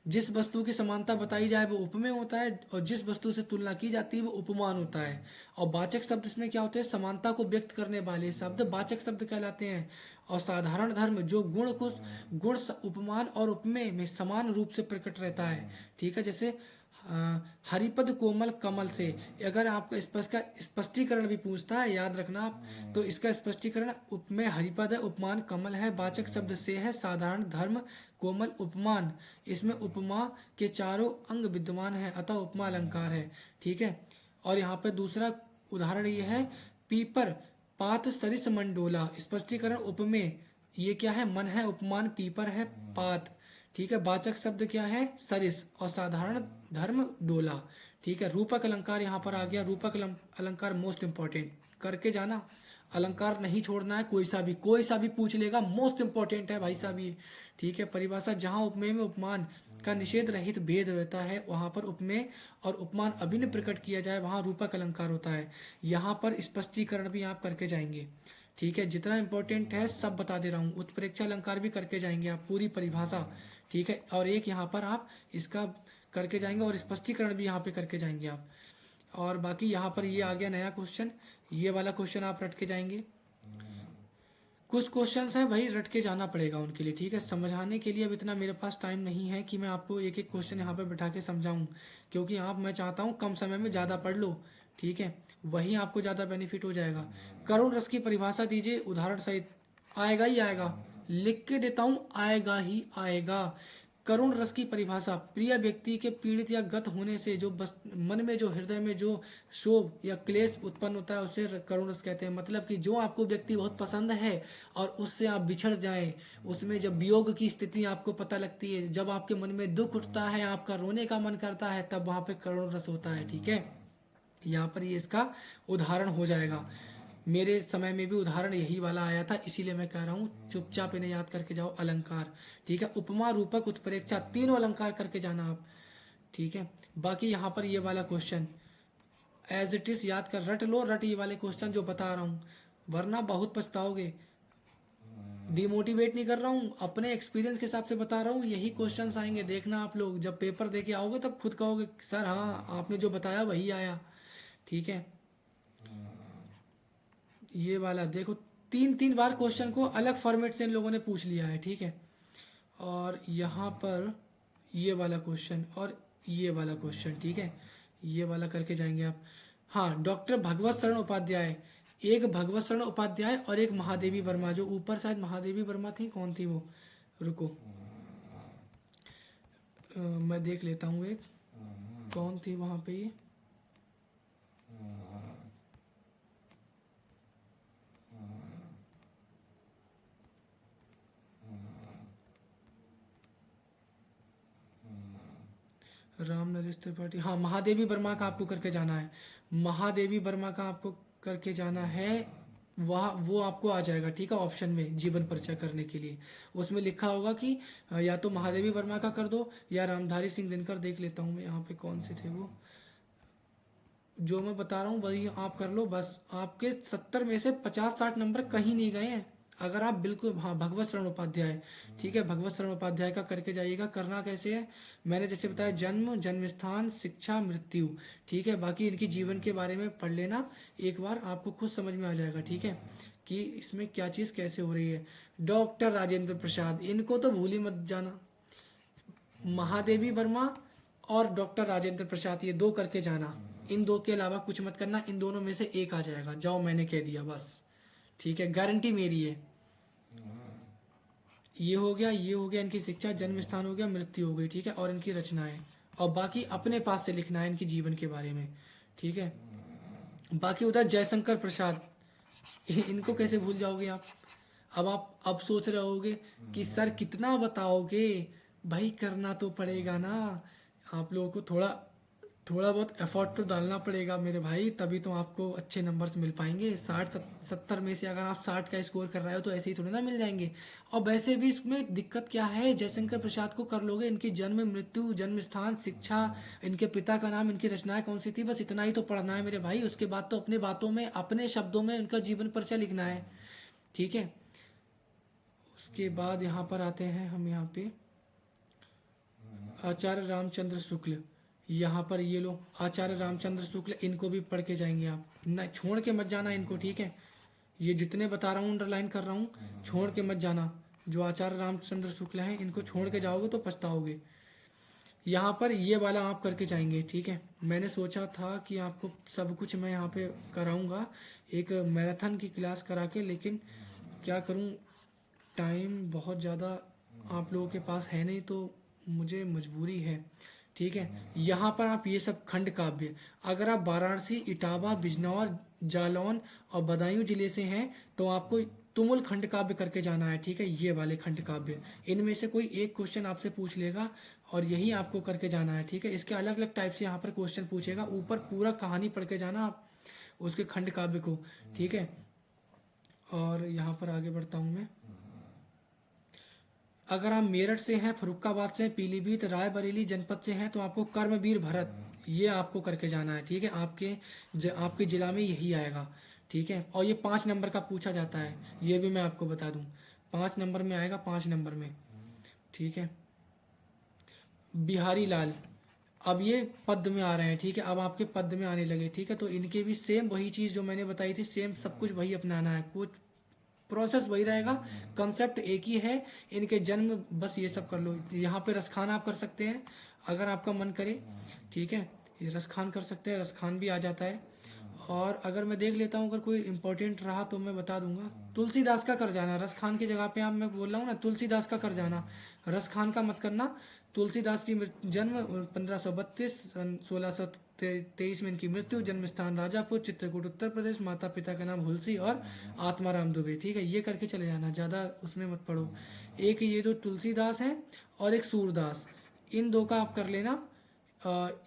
जिस वस्तु की समानता बताई जाए वो उपमेय होता है, और जिस वस्तु से तुलना की जाती है वो उपमान होता है। और वाचक शब्द इसमें क्या होते हैं, समानता को व्यक्त करने वाले शब्द वाचक शब्द कहलाते हैं। और साधारण धर्म जो गुण उपमान और उपमेय में समान रूप से प्रकट रहता है, ठीक है। जैसे हरिपद कोमल कमल से। अगर आपको स्पष्ट का स्पष्टीकरण भी पूछता है, याद रखना आप, तो इसका स्पष्टीकरण उपमेय हरिपद है, उपमान कमल है, वाचक शब्द से है, साधारण धर्म कोमल उपमान। इसमें उपमा के चारों अंग विद्यमान है, अतः उपमा अलंकार है। ठीक है। और यहाँ पर दूसरा उदाहरण ये है, पीपर पात सरिस मंडोला। स्पष्टीकरण उपमेय, ये क्या है, मन है, उपमान पीपर है, पात। ठीक है। वाचक शब्द क्या है, सरिस, और साधारण धर्म डोला। ठीक है। रूपक अलंकार यहाँ पर आ गया। रूपक अलंकार मोस्ट इंपॉर्टेंट करके जाना, अलंकार नहीं छोड़ना है। कोई सा भी पूछ लेगा, मोस्ट इंपॉर्टेंट है भाई साहब ये। ठीक है। परिभाषा, जहाँ उपमेय में उपमान का निषेध रहित भेद रहता है, वहाँ पर उपमेय और उपमान अभिन्न प्रकट किया जाए, वहाँ रूपक अलंकार होता है। यहाँ पर स्पष्टीकरण भी आप करके जाएंगे। ठीक है। जितना इंपॉर्टेंट है सब बता दे रहा हूँ। उत्प्रेक्षा अलंकार भी करके जाएंगे आप, पूरी परिभाषा। ठीक है। और एक यहाँ पर आप इसका करके जाएंगे, और स्पष्टीकरण भी यहाँ पे करके जाएंगे आप। और बाकी यहाँ पर ये आ गया नया क्वेश्चन, ये वाला क्वेश्चन आप रट के जाएंगे। कुछ क्वेश्चंस हैं भाई, रट के जाना पड़ेगा उनके लिए। ठीक है। समझाने के लिए अब इतना मेरे पास टाइम नहीं है कि मैं आपको एक एक क्वेश्चन यहाँ पे बैठा के समझाऊं, क्योंकि मैं चाहता हूँ कम समय में ज़्यादा पढ़ लो। ठीक है। वही आपको ज़्यादा बेनिफिट हो जाएगा। करुण रस की परिभाषा दीजिए उदाहरण सहित। आएगा ही आएगा, लिख के देता हूँ, आएगा ही आएगा। करुण रस की परिभाषा, प्रिय व्यक्ति के पीड़ित या गत होने से जो मन में, जो हृदय में जो शोभ या क्लेश उत्पन्न होता है, उसे करुण रस कहते हैं। मतलब कि जो आपको व्यक्ति बहुत पसंद है और उससे आप बिछड़ जाएं, उसमें जब वियोग की स्थिति आपको पता लगती है, जब आपके मन में दुख उठता है, आपका रोने का मन करता है, तब वहाँ पे करुण रस होता है। ठीक है। यहाँ पर ये इसका उदाहरण हो जाएगा। मेरे समय में भी उदाहरण यही वाला आया था, इसीलिए मैं कह रहा हूँ चुपचाप इन्हें याद करके जाओ। अलंकार, ठीक है। उपमा, रूपक, उत्प्रेक्षा, तीनों अलंकार करके जाना आप। ठीक है। बाकी यहाँ पर ये वाला क्वेश्चन एज इट इज याद कर, रट लो, रट ये वाले क्वेश्चन जो बता रहा हूँ, वरना बहुत पछताओगे। डिमोटिवेट नहीं कर रहा हूँ, अपने एक्सपीरियंस के हिसाब से बता रहा हूँ। यही क्वेश्चंस आएंगे, देखना आप लोग जब पेपर दे के आओगे तब खुद कहोगे सर हाँ आपने जो बताया वही आया। ठीक है। ये वाला देखो, 3 बार क्वेश्चन को अलग फॉर्मेट से इन लोगों ने पूछ लिया है। ठीक है। और यहाँ पर ये वाला क्वेश्चन और ये वाला क्वेश्चन। ठीक है। ये वाला करके जाएंगे आप। हाँ, डॉक्टर भगवत शरण उपाध्याय, एक भगवत शरण उपाध्याय और एक महादेवी वर्मा। जो ऊपर शायद महादेवी वर्मा थी, कौन थी वो, रुको मैं देख लेता हूँ एक, कौन थी वहाँ पे ये। राम नरेश त्रिपाठी, हाँ महादेवी वर्मा का आपको करके जाना है। महादेवी वर्मा का आपको करके जाना है, वह वो आपको आ जाएगा। ठीक है। ऑप्शन में जीवन परिचय करने के लिए उसमें लिखा होगा कि या तो महादेवी वर्मा का कर दो या रामधारी सिंह दिनकर। देख लेता हूँ मैं यहाँ पे कौन से थे वो, जो मैं बता रहा हूँ वही आप कर लो बस। आपके 70 में से 50-60 नंबर कहीं नहीं गए हैं अगर आप बिल्कुल, हाँ भगवत शरण उपाध्याय। ठीक है। भगवत शरण उपाध्याय का करके जाइएगा। करना कैसे है, मैंने जैसे बताया, जन्म, जन्म स्थान, शिक्षा, मृत्यु। ठीक है। बाकी इनकी जीवन के बारे में पढ़ लेना एक बार, आपको खुद समझ में आ जाएगा। ठीक है, कि इसमें क्या चीज़ कैसे हो रही है। डॉक्टर राजेंद्र प्रसाद, इनको तो भूल ही मत जाना। महादेवी वर्मा और डॉक्टर राजेंद्र प्रसाद, ये 2 करके जाना। इन 2 के अलावा कुछ मत करना, इन दोनों में से एक आ जाएगा। जाओ, मैंने कह दिया बस। ठीक है, गारंटी मेरी है। ये हो गया, ये हो गया इनकी शिक्षा, जन्म स्थान हो गया, मृत्यु हो गई। ठीक है। और इनकी रचनाएं, और बाकी अपने पास से लिखना है इनकी जीवन के बारे में। ठीक है। बाकी उधर जयशंकर प्रसाद, इनको कैसे भूल जाओगे आप। अब सोच रहे होगे कि सर कितना बताओगे, भाई करना तो पड़ेगा ना। आप लोगों को थोड़ा थोड़ा बहुत एफर्ट तो डालना पड़ेगा मेरे भाई, तभी तो आपको अच्छे नंबर्स मिल पाएंगे। 60-70 में से अगर आप 60 का स्कोर कर रहे हो तो ऐसे ही थोड़ी ना मिल जाएंगे। और वैसे भी इसमें दिक्कत क्या है, जयशंकर प्रसाद को कर लोगे। इनकी जन्म, मृत्यु, जन्म स्थान, शिक्षा, इनके पिता का नाम, इनकी रचनाएं कौन सी थी, बस इतना ही तो पढ़ना है मेरे भाई। उसके बाद तो अपने बातों में, अपने शब्दों में उनका जीवन परिचय लिखना है। ठीक है। उसके बाद यहाँ पर आते हैं हम, यहाँ पे आचार्य रामचंद्र शुक्ल। यहाँ पर ये लो, आचार्य रामचंद्र शुक्ल, इनको भी पढ़ के जाएंगे आप, न छोड़ के मत जाना इनको। ठीक है। ये जितने बता रहा हूँ, अंडरलाइन कर रहा हूँ, छोड़ के मत जाना। जो आचार्य रामचंद्र शुक्ल हैं, इनको छोड़ के जाओगे तो पछताओगे। यहाँ पर ये वाला आप करके जाएंगे, ठीक है। मैंने सोचा था कि आपको सब कुछ मैं यहाँ पे कराऊंगा, एक मैराथन की क्लास करा के, लेकिन क्या करूँ, टाइम बहुत ज़्यादा आप लोगों के पास है नहीं, तो मुझे मजबूरी है, ठीक है। यहाँ पर आप ये सब खंड काव्य, अगर आप वाराणसी, इटावा, बिजनौर, जालौन और बदायूं जिले से हैं तो आपको तुमुल खंड काव्य करके जाना है, ठीक है। ये वाले खंड काव्य, इनमें से कोई एक क्वेश्चन आपसे पूछ लेगा और यही आपको करके जाना है, ठीक है। इसके अलग अलग टाइप से यहाँ पर क्वेश्चन पूछेगा, ऊपर पूरा कहानी पढ़ के जाना आप उसके खंड काव्य को, ठीक है। और यहाँ पर आगे बढ़ता हूँ मैं। अगर आप मेरठ से हैं, फरुखाबाद से हैं, पीलीभीत, रायबरेली जनपद से हैं तो आपको कर्मवीर भरत ये आपको करके जाना है, ठीक है। आपके जिला में यही आएगा, ठीक है। और ये 5 नंबर का पूछा जाता है, ये भी मैं आपको बता दूं, 5 नंबर में आएगा, 5 नंबर में, ठीक है। बिहारी लाल, अब ये पद में आ रहे हैं, ठीक है, अब आपके पद में आने लगे, ठीक है। तो इनके भी सेम वही चीज़ जो मैंने बताई थी, सेम सब कुछ वही अपनाना है, कुछ प्रोसेस वही रहेगा, कंसेप्ट एक ही है। इनके जन्म बस ये सब कर लो। यहाँ पे रसखान आप कर सकते हैं अगर आपका मन करे, ठीक है। ये रसखान कर सकते हैं, रसखान भी आ जाता है। और अगर मैं देख लेता हूँ, अगर कोई इंपॉर्टेंट रहा तो मैं बता दूंगा। तुलसीदास का कर जाना, रसखान की जगह पे आप, मैं बोल रहा हूँ ना, तुलसीदास का कर जाना, रसखान का मत करना। तुलसीदास की जन्म 1532, 1623 में इनकी मृत्यु, जन्म स्थान राजापुर, चित्रकूट उत्तर प्रदेश, माता पिता का नाम हुलसी और आत्माराम दुबे, ठीक है। ये करके चले जाना, ज़्यादा उसमें मत पढ़ो। एक ये जो तुलसीदास है और एक सूरदास, इन दो का आप कर लेना।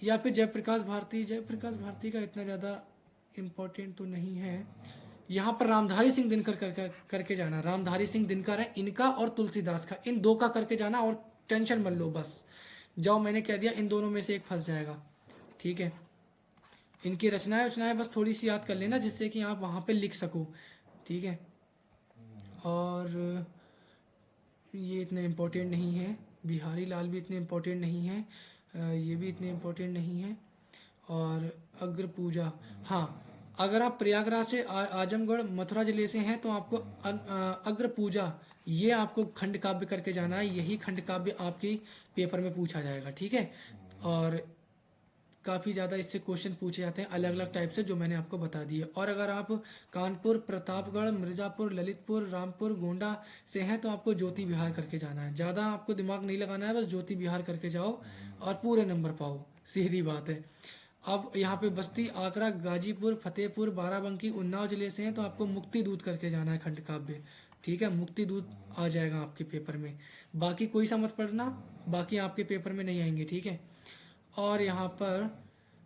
या फिर जयप्रकाश भारती, जयप्रकाश भारती का इतना ज़्यादा इम्पोर्टेंट तो नहीं है। यहाँ पर रामधारी सिंह दिनकर करके जाना, रामधारी सिंह दिनकर है इनका, और तुलसीदास का, इन दो का करके जाना, और टेंशन मत लो, बस जाओ, मैंने कह दिया इन दोनों में से एक फंस जाएगा, ठीक है। इनकी रचनाएं उचनाएं बस थोड़ी सी याद कर लेना, जिससे कि आप वहाँ पे लिख सको, ठीक है। और ये इतने इम्पोर्टेंट नहीं है, बिहारी लाल भी इतने इम्पोर्टेंट नहीं है, ये भी इतने इम्पोर्टेंट नहीं है। और अग्र पूजा, हाँ, अगर आप प्रयागराज से आजमगढ़, मथुरा जिले से हैं तो आपको अग्र पूजा ये आपको खंड काव्य करके जाना है, यही खंड काव्य आपकी पेपर में पूछा जाएगा, ठीक है। और काफ़ी ज़्यादा इससे क्वेश्चन पूछे जाते हैं अलग अलग टाइप से, जो मैंने आपको बता दिए। और अगर आप कानपुर, प्रतापगढ़, मिर्ज़ापुर, ललितपुर, रामपुर, गोंडा से हैं तो आपको ज्योति विहार करके जाना है। ज़्यादा आपको दिमाग नहीं लगाना है, बस ज्योति विहार करके जाओ और पूरे नंबर पाओ, सीधी बात है। अब यहाँ पे बस्ती, आगरा, गाजीपुर, फतेहपुर, बाराबंकी, उन्नाव जिले से हैं तो आपको मुक्ति दूत करके जाना है खंड काव्य, ठीक है। मुक्ति दूत आ जाएगा आपके पेपर में, बाकी कोई सा मत पढ़ना, बाकी आपके पेपर में नहीं आएंगे, ठीक है। और यहाँ पर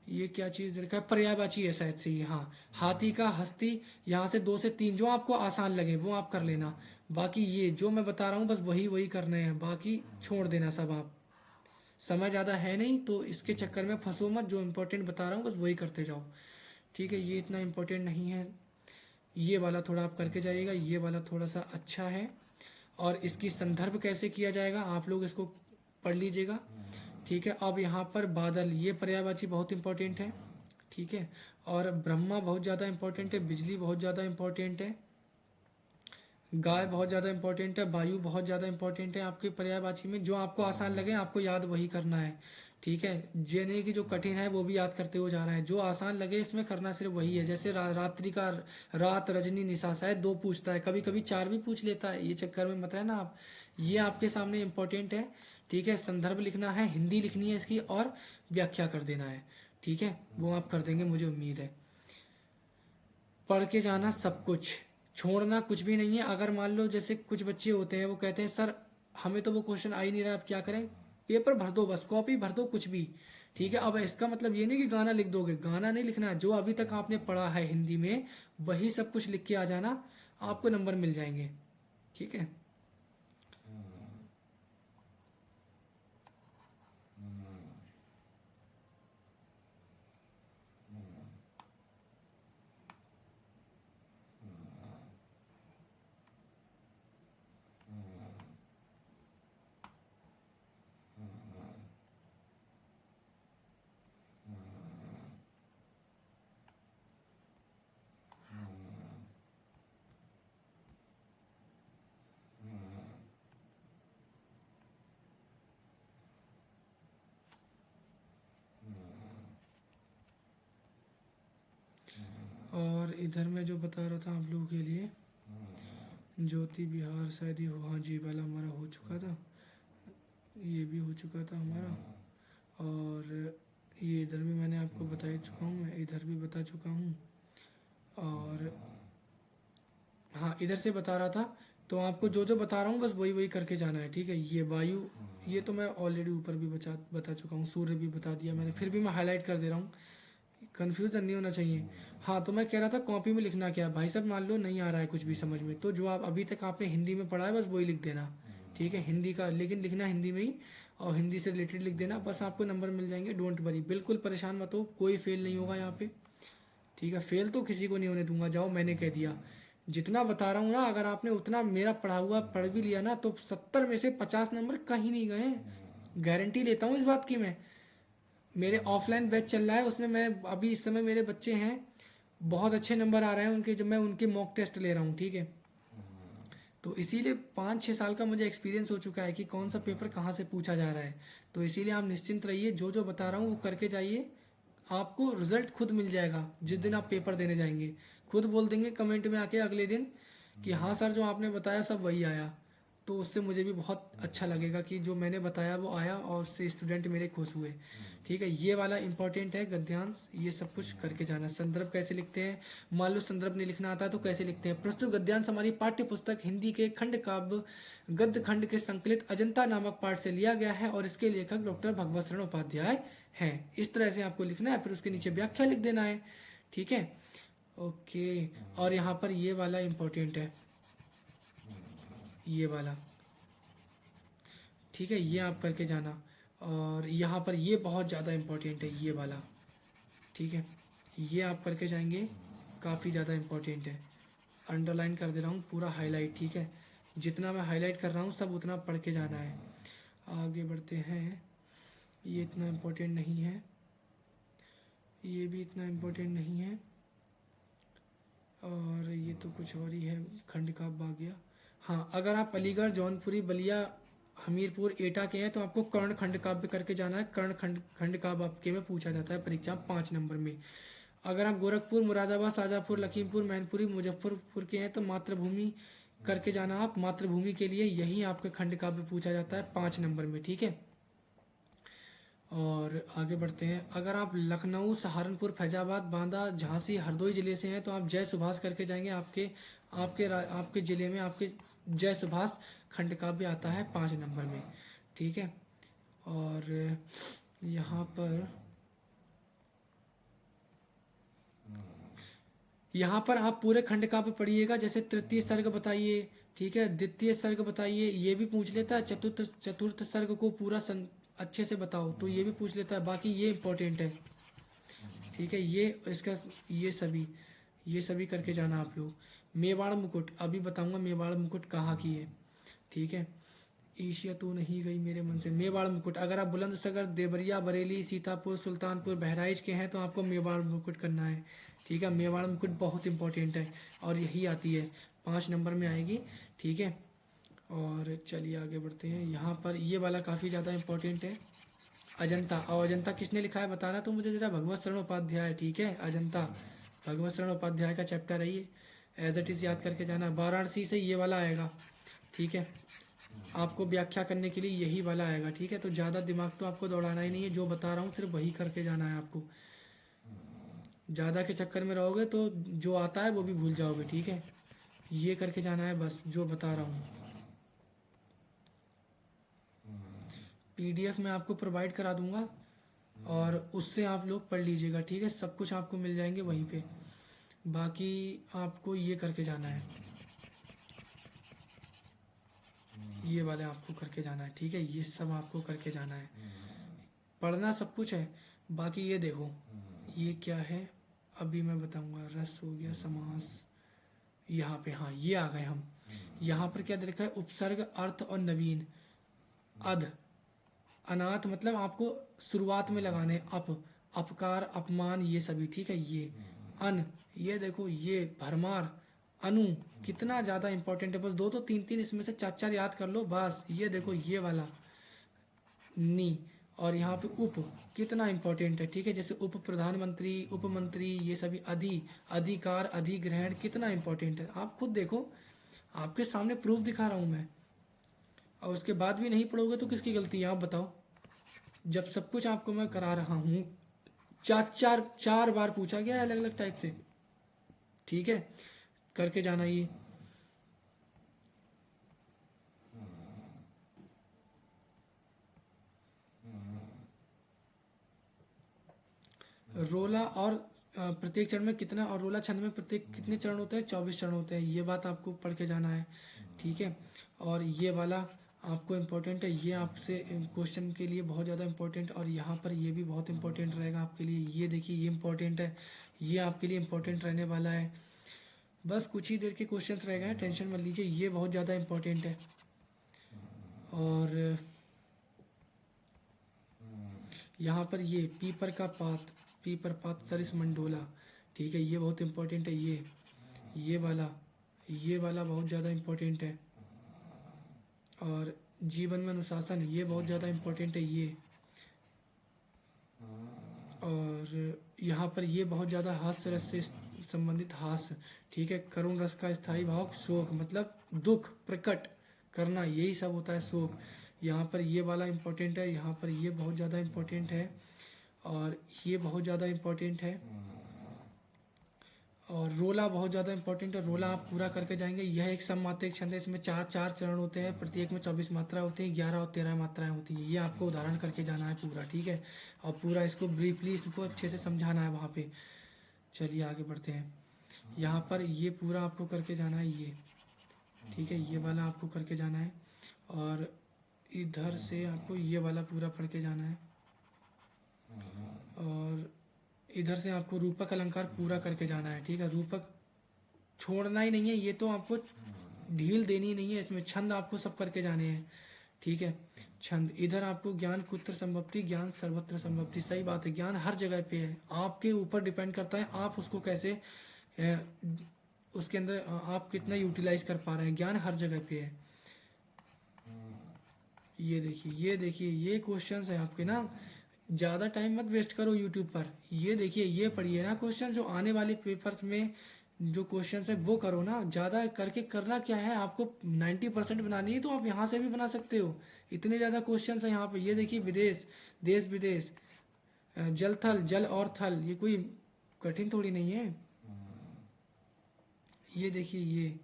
ये क्या चीज़ रखा है, पर्यायवाची है शायद से ये, हाँ, हाथी का हस्ती, यहाँ से 2 से 3 जो आपको आसान लगे वो आप कर लेना। बाकी ये जो मैं बता रहा हूँ बस वही वही करने हैं, बाकी छोड़ देना सब आप। समय ज़्यादा है नहीं तो इसके चक्कर में फंसो मत, जो इम्पोर्टेंट बता रहा हूँ बस वही करते जाओ, ठीक है। ये इतना इम्पोर्टेंट नहीं है, ये वाला थोड़ा आप करके जाइएगा, ये वाला थोड़ा सा अच्छा है। और इसकी संदर्भ कैसे किया जाएगा आप लोग इसको पढ़ लीजिएगा, ठीक है। अब यहाँ पर बादल, ये पर्यायवाची बहुत इंपॉर्टेंट है, ठीक है। और ब्रह्मा बहुत ज़्यादा इंपॉर्टेंट है, बिजली बहुत ज़्यादा इंपॉर्टेंट है, गाय बहुत ज़्यादा इंपॉर्टेंट है, वायु बहुत ज़्यादा इंपॉर्टेंट है आपके पर्यायवाची में। जो आपको आसान लगे आपको याद वही करना है, ठीक है। ये नहीं कि जो कठिन है वो भी याद करते हुए जा रहे हैं, जो आसान लगे इसमें करना सिर्फ वही है। जैसे रात्रि का, रात, रजनी, निशा, शायद 2 पूछता है, कभी कभी 4 भी पूछ लेता है, ये चक्कर में मत रहना आप। ये आपके सामने इम्पोर्टेंट है, ठीक है। संदर्भ लिखना है, हिंदी लिखनी है इसकी, और व्याख्या कर देना है, ठीक है। वो आप कर देंगे मुझे उम्मीद है। पढ़ के जाना सब कुछ, छोड़ना कुछ भी नहीं है। अगर मान लो जैसे कुछ बच्चे होते हैं वो कहते हैं सर हमें तो वो क्वेश्चन आ ही नहीं रहा, अब क्या करें, पेपर भर दो, बस कॉपी भर दो, कुछ भी, ठीक है। अब इसका मतलब ये नहीं कि गाना लिख दोगे, गाना नहीं लिखना है, जो अभी तक आपने पढ़ा है हिंदी में वही सब कुछ लिख के आ जाना, आपको नंबर मिल जाएंगे, ठीक है। और इधर मैं जो बता रहा था आप लोगों के लिए, ज्योति बिहार शायद ये हो, हाँ जी वाला हमारा हो चुका था, ये भी हो चुका था हमारा। और ये इधर भी मैंने आपको बता ही चुका हूँ, मैं इधर भी बता चुका हूँ। और हाँ, इधर से बता रहा था, तो आपको जो जो बता रहा हूँ बस वही वही करके जाना है, ठीक है। ये वायु, ये तो मैं ऑलरेडी ऊपर भी बता चुका हूँ, सूर्य भी बता दिया मैंने, फिर भी मैं हाईलाइट कर दे रहा हूँ, कन्फ्यूज़न नहीं होना चाहिए। हाँ, तो मैं कह रहा था कॉपी में लिखना क्या है भाई साहब, मान लो नहीं आ रहा है कुछ भी समझ में, तो जो आप अभी तक आपने हिंदी में पढ़ा है बस वही लिख देना, ठीक है। हिंदी का लेकिन लिखना हिंदी में ही, और हिंदी से रिलेटेड लिख देना, बस आपको नंबर मिल जाएंगे, डोंट वरी, बिल्कुल परेशान मत हो, कोई फेल नहीं होगा यहाँ पे, ठीक है। फेल तो किसी को नहीं होने दूंगा, जाओ मैंने कह दिया। जितना बता रहा हूँ ना, अगर आपने उतना मेरा पढ़ा हुआ पढ़ भी लिया ना, तो 70 में से 50 नंबर कहीं नहीं गए, गारंटी लेता हूँ इस बात की मैं। मेरे ऑफलाइन बैच चल रहा है, उसमें मैं अभी इस समय मेरे बच्चे हैं, बहुत अच्छे नंबर आ रहे हैं उनके, जब मैं उनके मॉक टेस्ट ले रहा हूँ, ठीक है। तो इसीलिए 5-6 साल का मुझे एक्सपीरियंस हो चुका है कि कौन सा पेपर कहाँ से पूछा जा रहा है। तो इसीलिए आप निश्चिंत रहिए, जो जो बता रहा हूँ वो करके जाइए, आपको रिजल्ट खुद मिल जाएगा जिस दिन आप पेपर देने जाएंगे। खुद बोल देंगे कमेंट में आके अगले दिन कि हाँ सर, जो आपने बताया सब वही आया। तो उससे मुझे भी बहुत अच्छा लगेगा कि जो मैंने बताया वो आया, और उससे स्टूडेंट मेरे खुश हुए, ठीक है। ये वाला इंपॉर्टेंट है गद्यांश, ये सब कुछ करके जाना। संदर्भ कैसे लिखते हैं, मान लो संदर्भ नहीं लिखना आता तो कैसे लिखते हैं। प्रस्तुत गद्यांश हमारी पाठ्य पुस्तक हिंदी के खंड काव्य गद्य खंड के संकलित अजंता नामक पाठ से लिया गया है, और इसके लेखक डॉक्टर भगवत शरण उपाध्याय हैं। इस तरह से आपको लिखना है, फिर उसके नीचे व्याख्या लिख देना है, ठीक है। ओके, और यहाँ पर ये वाला इम्पोर्टेंट है, ये वाला, ठीक है, ये आप करके जाना। और यहाँ पर ये बहुत ज़्यादा इम्पोर्टेंट है, ये वाला, ठीक है, ये आप करके जाएंगे, काफ़ी ज़्यादा इम्पोर्टेंट है। अंडरलाइन कर दे रहा हूँ पूरा हाईलाइट, ठीक है। जितना मैं हाईलाइट कर रहा हूँ सब उतना पढ़ के जाना है। आगे बढ़ते हैं, ये इतना इम्पोर्टेंट नहीं है, ये भी इतना इम्पोर्टेंट नहीं है, और ये तो कुछ और ही है, खंड काव्य आ गया। हाँ, अगर आप अलीगढ़, जौनपुरी, बलिया, हमीरपुर, एटा के हैं तो आपको कर्ण खंड काव्य करके जाना है। कर्ण खंड काव्य आपके में पूछा जाता है परीक्षा 5 नंबर में। अगर आप गोरखपुर, मुरादाबाद, शाजापुर, लखीमपुर, मैनपुरी, मुजफ्फरपुर के हैं तो मातृभूमि करके जाना आप। मातृभूमि के लिए यही आपका खंड काव्य पूछा जाता है 5 नंबर में, ठीक है। और आगे बढ़ते हैं, अगर आप लखनऊ, सहारनपुर, फैजाबाद, बांदा, झांसी, हरदोई ज़िले से हैं तो आप जय सुभाष करके जाएंगे। आपके ज़िले में आपके जय सुभाष खंड काव्य आता है 5 नंबर में, ठीक है। और यहाँ पर आप पूरे खंड काव्य पढ़िएगा, जैसे तृतीय सर्ग बताइए, ठीक है, द्वितीय सर्ग बताइए, ये भी पूछ लेता है। चतुर्थ सर्ग को पूरा अच्छे से बताओ, तो ये भी पूछ लेता है। बाकी ये इंपॉर्टेंट है, ठीक है, ये सभी करके जाना आप लोग। मेवाड़ मुकुट अभी बताऊंगा, मेवाड़ मुकुट कहाँ की है, ठीक है। ईशिया तो नहीं गई मेरे मन से। मेवाड़ मुकुट, अगर आप बुलंदशहर, देवरिया, बरेली, सीतापुर, सुल्तानपुर, बहराइच के हैं तो आपको मेवाड़ मुकुट करना है, ठीक है। मेवाड़ मुकुट बहुत इंपॉर्टेंट है, और यही आती है 5 नंबर में आएगी, ठीक है। और चलिए आगे बढ़ते हैं, यहाँ पर ये वाला काफ़ी ज़्यादा इंपॉर्टेंट है, अजंता। और अजंता किसने लिखा है बताना तो मुझे ज़रा, भगवत शरण उपाध्याय, ठीक है। अजंता भगवत शरण उपाध्याय का चैप्टर है ये, एज इट इज़ याद करके जाना। वाराणसी से ये वाला आएगा, ठीक है। आपको व्याख्या करने के लिए यही वाला आएगा, ठीक है। तो ज़्यादा दिमाग तो आपको दौड़ाना ही नहीं है, जो बता रहा हूँ सिर्फ वही करके जाना है आपको। ज़्यादा के चक्कर में रहोगे तो जो आता है वो भी भूल जाओगे, ठीक है। ये करके जाना है बस, जो बता रहा हूँ। पीडीएफ मैं आपको प्रोवाइड करा दूंगा, और उससे आप लोग पढ़ लीजिएगा, ठीक है। सब कुछ आपको मिल जाएंगे वहीं पे। बाकी आपको ये करके जाना है, ये वाले आपको करके जाना है, ठीक है। ये सब आपको करके जाना है, पढ़ना सब कुछ है। बाकी ये देखो, ये क्या है अभी मैं बताऊंगा। रस हो गया, समास यहाँ पे, हाँ ये आ गए हम। यहाँ पर क्या दे रखा है, उपसर्ग, अर्थ और नवीन। अध, अनाथ मतलब आपको शुरुआत में लगाने, अपकार, अपमान, ये सभी, ठीक है। ये अन, ये देखो, ये भरमार, अनु, कितना ज़्यादा इंपॉर्टेंट है। बस दो तीन तीन इसमें से चार चार याद कर लो बस। ये देखो ये वाला नी, और यहाँ पे उप कितना इम्पोर्टेंट है, ठीक है। जैसे उप प्रधानमंत्री, उप मंत्री, ये सभी अधिकार, अधिग्रहण कितना इम्पोर्टेंट है, आप खुद देखो। आपके सामने प्रूफ दिखा रहा हूँ मैं, और उसके बाद भी नहीं पढ़ोगे तो किसकी गलती है, आप बताओ। जब सब कुछ आपको मैं करा रहा हूँ, चार बार पूछा गया है अलग अलग टाइप से, ठीक है। करके जाना ये। रोला और प्रत्येक चरण में कितना, और रोला छंद में प्रत्येक कितने चरण होते हैं, 24 चरण होते हैं, ये बात आपको पढ़ के जाना है, ठीक है। और ये वाला आपको इम्पोर्टेंट है, ये आपसे क्वेश्चन के लिए बहुत ज़्यादा इम्पोर्टेंट, और यहाँ पर ये भी बहुत इम्पोर्टेंट रहेगा आपके लिए। ये देखिए, ये इम्पोर्टेंट है, ये आपके लिए इम्पोर्टेंट रहने वाला है। बस कुछ ही देर के क्वेश्चंस रह गए हैं, टेंशन मत लीजिए, ये बहुत ज़्यादा इम्पोर्टेंट है। और यहाँ पर ये पीपर पात सरिस मंडोला, ठीक है, ये बहुत इम्पोर्टेंट है। ये वाला बहुत ज़्यादा इम्पोर्टेंट है। और जीवन में अनुशासन, ये बहुत ज़्यादा इम्पोर्टेंट है ये। और यहाँ पर ये बहुत ज़्यादा हास्य रस से संबंधित हास्य, ठीक है। करुण रस का स्थायी भाव शोक, मतलब दुख प्रकट करना, यही सब होता है शोक। यहाँ पर ये वाला इम्पोर्टेंट है, यहाँ पर ये बहुत ज़्यादा इम्पोर्टेंट है, और ये बहुत ज़्यादा इम्पोर्टेंट है। और रोला बहुत ज़्यादा इंपॉर्टेंट है, रोला आप पूरा करके जाएंगे। यह एक सममात्रिक छंद है, इसमें चार चरण होते हैं, प्रत्येक में 24 मात्रा होती हैं, 11 और 13 मात्राएं होती हैं। ये आपको उदाहरण करके जाना है पूरा, ठीक है। और पूरा इसको ब्रीफली, इसको अच्छे से समझाना है वहाँ पे। चलिए आगे बढ़ते हैं। यहाँ पर ये पूरा आपको करके जाना है ये, ठीक है, ये वाला आपको करके जाना है। और इधर से आपको ये वाला पूरा पढ़ के जाना है। और इधर से आपको रूपक अलंकार पूरा करके जाना है, ठीक है। रूपक छोड़ना ही नहीं है, ये तो आपको ढील देनी नहीं है, इसमें छंद आपको सब करके जाने हैं, ठीक है। छंद इधर आपको ज्ञान कुत्र संभवति, ज्ञान सर्वत्र संभवति, सही बात है, ज्ञान हर जगह पे है, आपके ऊपर डिपेंड करता है आप उसको कैसे उसके अंदर आप कितना यूटिलाइज कर पा रहे हैं। ज्ञान हर जगह पे है। ये देखिए ये क्वेश्चंस है आपके ना, ज़्यादा टाइम मत वेस्ट करो यूट्यूब पर। ये देखिए, ये पढ़िए ना क्वेश्चन, जो आने वाले पेपर्स में जो क्वेश्चंस है वो करो ना। ज़्यादा करके करना क्या है, आपको 90% बनानी है तो आप यहाँ से भी बना सकते हो। इतने ज़्यादा क्वेश्चंस है यहाँ पे। ये देखिए, विदेश, देश विदेश, जल थल, जल और थल, ये कोई कठिन थोड़ी नहीं है। ये देखिए ये,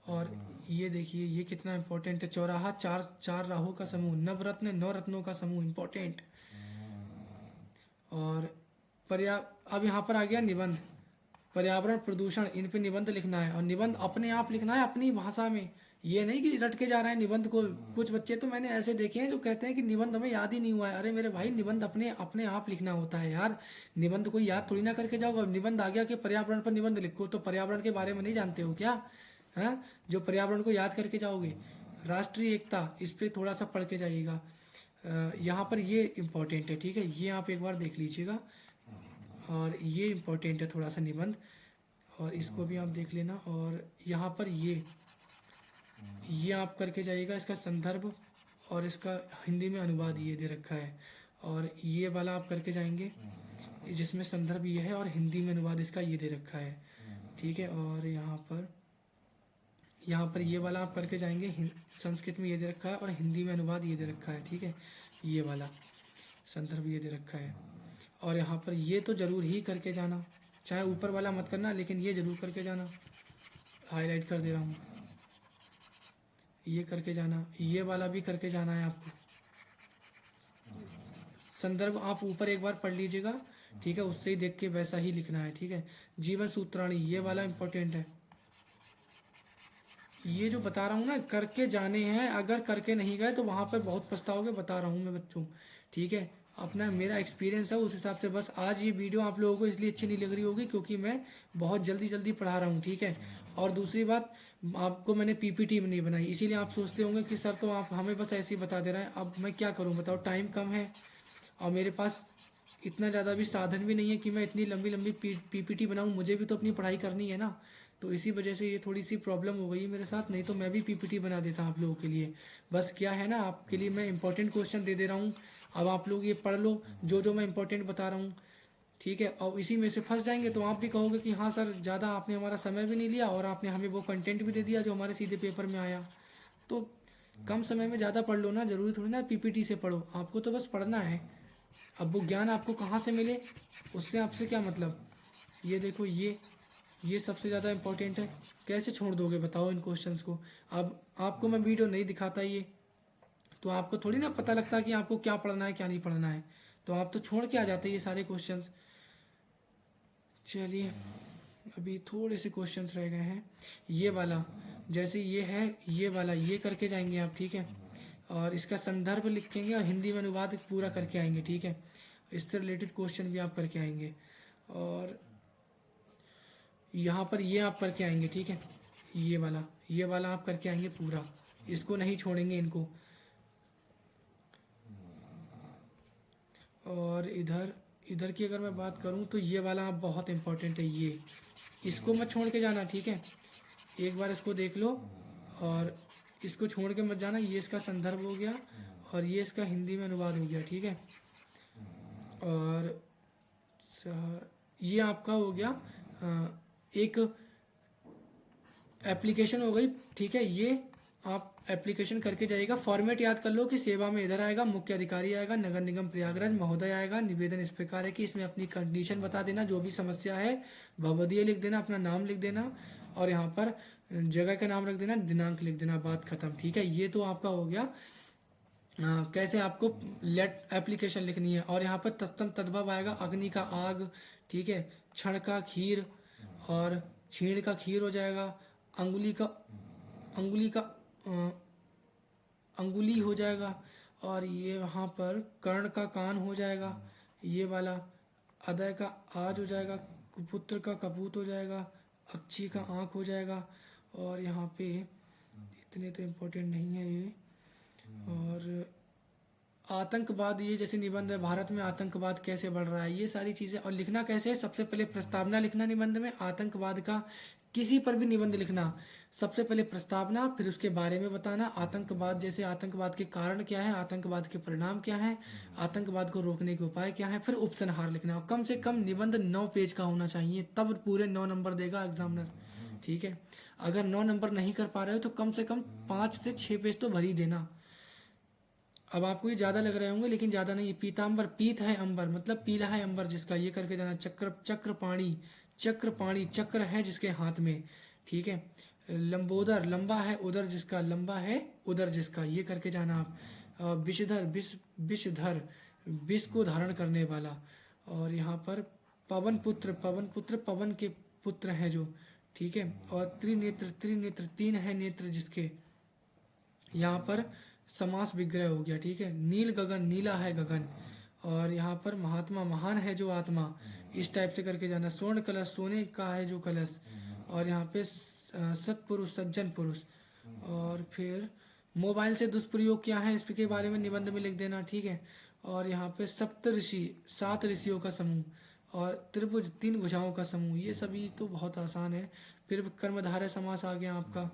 और ये देखिए ये कितना इम्पोर्टेंट है। चौराहा, चार राहों का समूह, नवरत्न, 9 रत्नों का समूह, इम्पोर्टेंट। और अब यहाँ पर आ गया निबंध, पर्यावरण प्रदूषण, इन पे निबंध लिखना है। और निबंध अपने आप लिखना है, अपनी भाषा में। ये नहीं कि रट के जा रहे हैं निबंध को। कुछ बच्चे तो मैंने ऐसे देखे हैं जो कहते हैं कि निबंध हमें याद ही नहीं हुआ है। अरे मेरे भाई, निबंध अपने अपने आप लिखना होता है यार। निबंध कोई याद थोड़ी ना करके जाओगे। निबंध आ गया कि पर्यावरण पर निबंध लिखो, तो पर्यावरण के बारे में नहीं जानते हो क्या, है जो पर्यावरण को याद करके जाओगे। राष्ट्रीय एकता, इस पर थोड़ा सा पढ़ के जाइएगा। यहाँ पर ये इम्पोर्टेंट है, ठीक है, ये आप एक बार देख लीजिएगा। और ये इम्पोर्टेंट है थोड़ा सा निबंध, और इसको भी आप देख लेना। और यहाँ पर ये आप करके जाइएगा, इसका संदर्भ और इसका हिंदी में अनुवाद ये दे रखा है। और ये वाला आप करके जाएंगे, जिसमें संदर्भ ये है और हिंदी में अनुवाद इसका ये दे रखा है, ठीक है। और यहाँ पर ये वाला आप करके जाएंगे, संस्कृत में ये दे रखा है और हिंदी में अनुवाद ये दे रखा है, ठीक है। ये वाला संदर्भ ये दे रखा है। और यहाँ पर ये तो ज़रूर ही करके जाना, चाहे ऊपर वाला मत करना, लेकिन ये ज़रूर करके जाना। हाईलाइट कर दे रहा हूँ, ये करके जाना। ये वाला भी करके जाना है आपको। संदर्भ आप ऊपर एक बार पढ़ लीजिएगा, ठीक है, उससे ही देख के वैसा ही लिखना है, ठीक है। जीवन सूत्राणी, ये वाला इम्पोर्टेंट है। ये जो बता रहा हूँ ना, करके जाने हैं। अगर करके नहीं गए तो वहाँ पर बहुत पछताओगे, बता रहा हूँ मैं बच्चों, ठीक है। अपना मेरा एक्सपीरियंस है, उस हिसाब से। बस आज ये वीडियो आप लोगों को इसलिए अच्छी नहीं लग रही होगी क्योंकि मैं बहुत जल्दी जल्दी पढ़ा रहा हूँ, ठीक है। और दूसरी बात, आपको मैंने पीपीटी नहीं बनाई, इसीलिए आप सोचते होंगे कि सर तो आप हमें बस ऐसे ही बता दे रहे हैं। अब मैं क्या करूँ बताओ, टाइम कम है और मेरे पास इतना ज़्यादा भी साधन भी नहीं है कि मैं इतनी लंबी लंबी पीपीटी बनाऊँ। मुझे भी तो अपनी पढ़ाई करनी है ना, तो इसी वजह से ये थोड़ी सी प्रॉब्लम हो गई मेरे साथ। नहीं तो मैं भी पीपीटी बना देता आप लोगों के लिए। बस क्या है ना, आपके लिए मैं इंपॉर्टेंट क्वेश्चन दे दे रहा हूँ, अब आप लोग ये पढ़ लो जो जो मैं इंपॉर्टेंट बता रहा हूँ, ठीक है। और इसी में से फंस जाएंगे तो आप भी कहोगे कि हाँ सर, ज़्यादा आपने हमारा समय भी नहीं लिया और आपने हमें वो कंटेंट भी दे दिया जो हमारे सीधे पेपर में आया। तो कम समय में ज़्यादा पढ़ लो ना, ज़रूरी थोड़ी ना पीपीटी से पढ़ो, आपको तो बस पढ़ना है। अब वो ज्ञान आपको कहाँ से मिले उससे आपसे क्या मतलब। ये देखो, ये सबसे ज़्यादा इम्पोर्टेंट है। कैसे छोड़ दोगे बताओ इन क्वेश्चंस को। अब आपको मैं वीडियो नहीं दिखाता ये, तो आपको थोड़ी ना पता लगता कि आपको क्या पढ़ना है क्या नहीं पढ़ना है, तो आप तो छोड़ के आ जाते ये सारे क्वेश्चंस। चलिए, अभी थोड़े से क्वेश्चंस रह गए हैं। ये वाला, जैसे ये है, ये वाला ये करके जाएंगे आप, ठीक है। और इसका संदर्भ लिखेंगे और हिंदी में अनुवाद पूरा करके आएंगे, ठीक है। इससे रिलेटेड क्वेश्चन भी आप करके आएंगे। और यहाँ पर ये आप करके आएंगे, ठीक है। ये वाला आप करके आएंगे पूरा, इसको नहीं छोड़ेंगे इनको। और इधर इधर की अगर मैं बात करूँ तो ये वाला आप बहुत इम्पोर्टेंट है, ये इसको मत छोड़ के जाना, ठीक है। एक बार इसको देख लो और इसको छोड़ के मत जाना। ये इसका संदर्भ हो गया और ये इसका हिंदी में अनुवाद हो गया, ठीक है। और ये आपका हो गया एक एप्लीकेशन हो गई, ठीक है। ये आप एप्लीकेशन करके जाइएगा। फॉर्मेट याद कर लो कि सेवा में इधर आएगा, मुख्य अधिकारी आएगा, नगर निगम प्रयागराज महोदय आएगा। निवेदन इस प्रकार है कि इसमें अपनी कंडीशन बता देना, जो भी समस्या है भवदीय लिख देना, अपना नाम लिख देना और यहाँ पर जगह का नाम रख देना, दिनांक लिख देना, बात खत्म, ठीक है। ये तो आपका हो गया कैसे आपको लेट एप्लीकेशन लिखनी है। और यहाँ पर तत्सम तद्भव आएगा, अग्नि का आग, ठीक है। क्षण का खीर और छीण का खीर हो जाएगा। अंगुली का अंगुली का अंगुली हो जाएगा। और ये वहाँ पर कर्ण का कान हो जाएगा, ये वाला। अदय का आज हो जाएगा, कुपुत्र का कपूत हो जाएगा, अक्षी का आँख हो जाएगा। और यहाँ पे इतने तो इम्पोर्टेंट नहीं है ये। और आतंकवाद, ये जैसे निबंध है, भारत में आतंकवाद कैसे बढ़ रहा है, ये सारी चीज़ें। और लिखना कैसे है, सबसे पहले प्रस्तावना लिखना निबंध में। आतंकवाद का किसी पर भी निबंध लिखना, सबसे पहले प्रस्तावना, फिर उसके बारे में बताना। आतंकवाद, जैसे आतंकवाद के कारण क्या है, आतंकवाद के परिणाम क्या है, आतंकवाद को रोकने के उपाय क्या है, फिर उपसंहार लिखना। और कम से कम निबंध 9 पेज का होना चाहिए, तब पूरे 9 नंबर देगा एग्जामिनर, ठीक है। अगर 9 नंबर नहीं कर पा रहे हो तो कम से कम 5 से 6 पेज तो भर ही देना। अब आपको ये ज़्यादा लग रहे होंगे, लेकिन ज़्यादा नहीं है। पीताम्बर, पीत है अंबर, मतलब पीला है अंबर जिसका, ये करके जाना। चक्रपाणी, चक्रपाणी चक्र है जिसके हाथ में, ठीक है। लंबोदर, लंबा है उदर जिसका, लंबा है उदर जिसका, ये करके जाना आप। विषधर, विषधर, विष को धारण करने वाला। और यहाँ पर पवन पुत्र, पवन पुत्र पवन के पुत्र हैं जो, ठीक है। और त्रिनेत्र, त्रिनेत्र 3 है नेत्र जिसके, यहाँ पर समास विग्रह हो गया, ठीक है। नील गगन, नीला है गगन। और यहाँ पर महात्मा, महान है जो आत्मा, इस टाइप से करके जाना। स्वर्ण कलश, सोने का है जो कलश। और यहाँ पे सत्पुरुष, सज्जन पुरुष। और फिर मोबाइल से दुष्प्रयोग क्या है इसके बारे में निबंध में लिख देना, ठीक है। और यहाँ पे सप्त ऋषि, 7 ऋषियों का समूह। और त्रिभुज, 3 भुजाओं का समूह, ये सभी तो बहुत आसान है। फिर कर्मधारय समास आ गया आपका,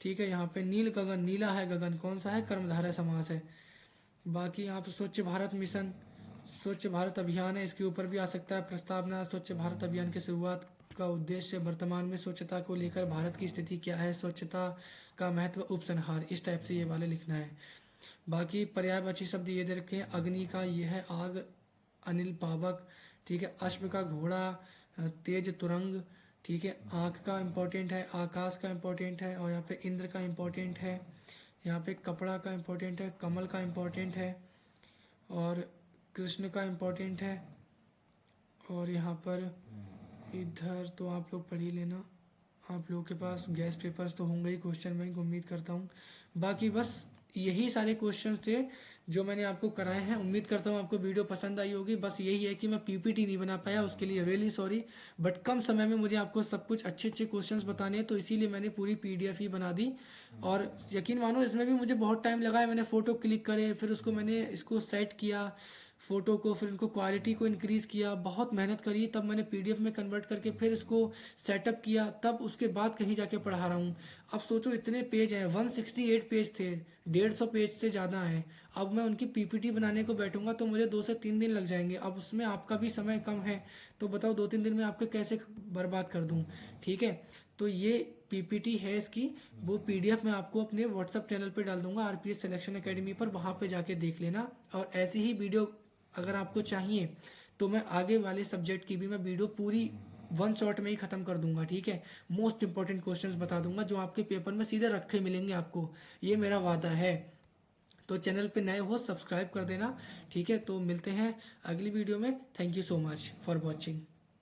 ठीक है। यहाँ पे नील गगन, नीला है गगन, कौन सा है, कर्मधारय समास है। बाकी यहाँ पे स्वच्छ भारत मिशन, स्वच्छ भारत अभियान है, इसके ऊपर भी आ सकता है प्रस्तावना। स्वच्छ भारत अभियान की शुरुआत का उद्देश्य, वर्तमान में स्वच्छता को लेकर भारत की स्थिति क्या है, स्वच्छता का महत्व, उपसंहार, इस टाइप से ये वाले लिखना है। बाकी पर्यायवाची शब्द ये दे रखे हैं। अग्नि का ये है आग, अनिल पावक, ठीक है। अश्व का घोड़ा, तेज तुरंग, ठीक है। आँख का इम्पोर्टेंट है, आकाश का इम्पोर्टेंट है। और यहाँ पे इंद्र का इम्पोर्टेंट है। यहाँ पे कपड़ा का इम्पोर्टेंट है, कमल का इम्पोर्टेंट है। और कृष्ण का इम्पोर्टेंट है। और यहाँ पर इधर तो आप लोग पढ़ ही लेना, आप लोगों के पास गैस पेपर्स तो होंगे ही क्वेश्चन बैंक, उम्मीद करता हूँ। बाकी बस यही सारे क्वेश्चंस थे जो मैंने आपको कराए हैं। उम्मीद करता हूँ आपको वीडियो पसंद आई होगी। बस यही है कि मैं पीपीटी नहीं बना पाया, उसके लिए रियली सॉरी। बट कम समय में मुझे आपको सब कुछ अच्छे अच्छे क्वेश्चंस बताने हैं, तो इसीलिए मैंने पूरी पीडीएफ ही बना दी। और यकीन मानो इसमें भी मुझे बहुत टाइम लगा है। मैंने फ़ोटो क्लिक करे, फिर उसको मैंने इसको सेट किया, फ़ोटो को, फिर उनको क्वालिटी को इंक्रीज़ किया, बहुत मेहनत करी, तब मैंने पीडीएफ में कन्वर्ट करके फिर इसको सेटअप किया, तब उसके बाद कहीं जाके पढ़ा रहा हूँ। अब सोचो इतने पेज हैं, 168 पेज थे, 150 पेज से ज़्यादा हैं। अब मैं उनकी पीपीटी बनाने को बैठूंगा तो मुझे 2 से 3 दिन लग जाएंगे। अब उसमें आपका भी समय कम है, तो बताओ 2-3 दिन में आपके कैसे बर्बाद कर दूँ। ठीक है, तो ये पीपीटी है इसकी, वो पीडीएफ मैं आपको अपने व्हाट्सअप चैनल पे डाल दूंगा, आरपीएस सिलेक्शन एकेडमी पर, वहाँ पे जाके देख लेना। और ऐसी ही वीडियो अगर आपको चाहिए तो मैं आगे वाले सब्जेक्ट की भी मैं वीडियो पूरी वन शॉट में ही ख़त्म कर दूंगा। ठीक है, मोस्ट इंपॉर्टेंट क्वेश्चंस बता दूंगा जो आपके पेपर में सीधे रखे मिलेंगे आपको, ये मेरा वादा है। तो चैनल पे नए हो सब्सक्राइब कर देना। ठीक है, तो मिलते हैं अगली वीडियो में। Thank you so much for watching.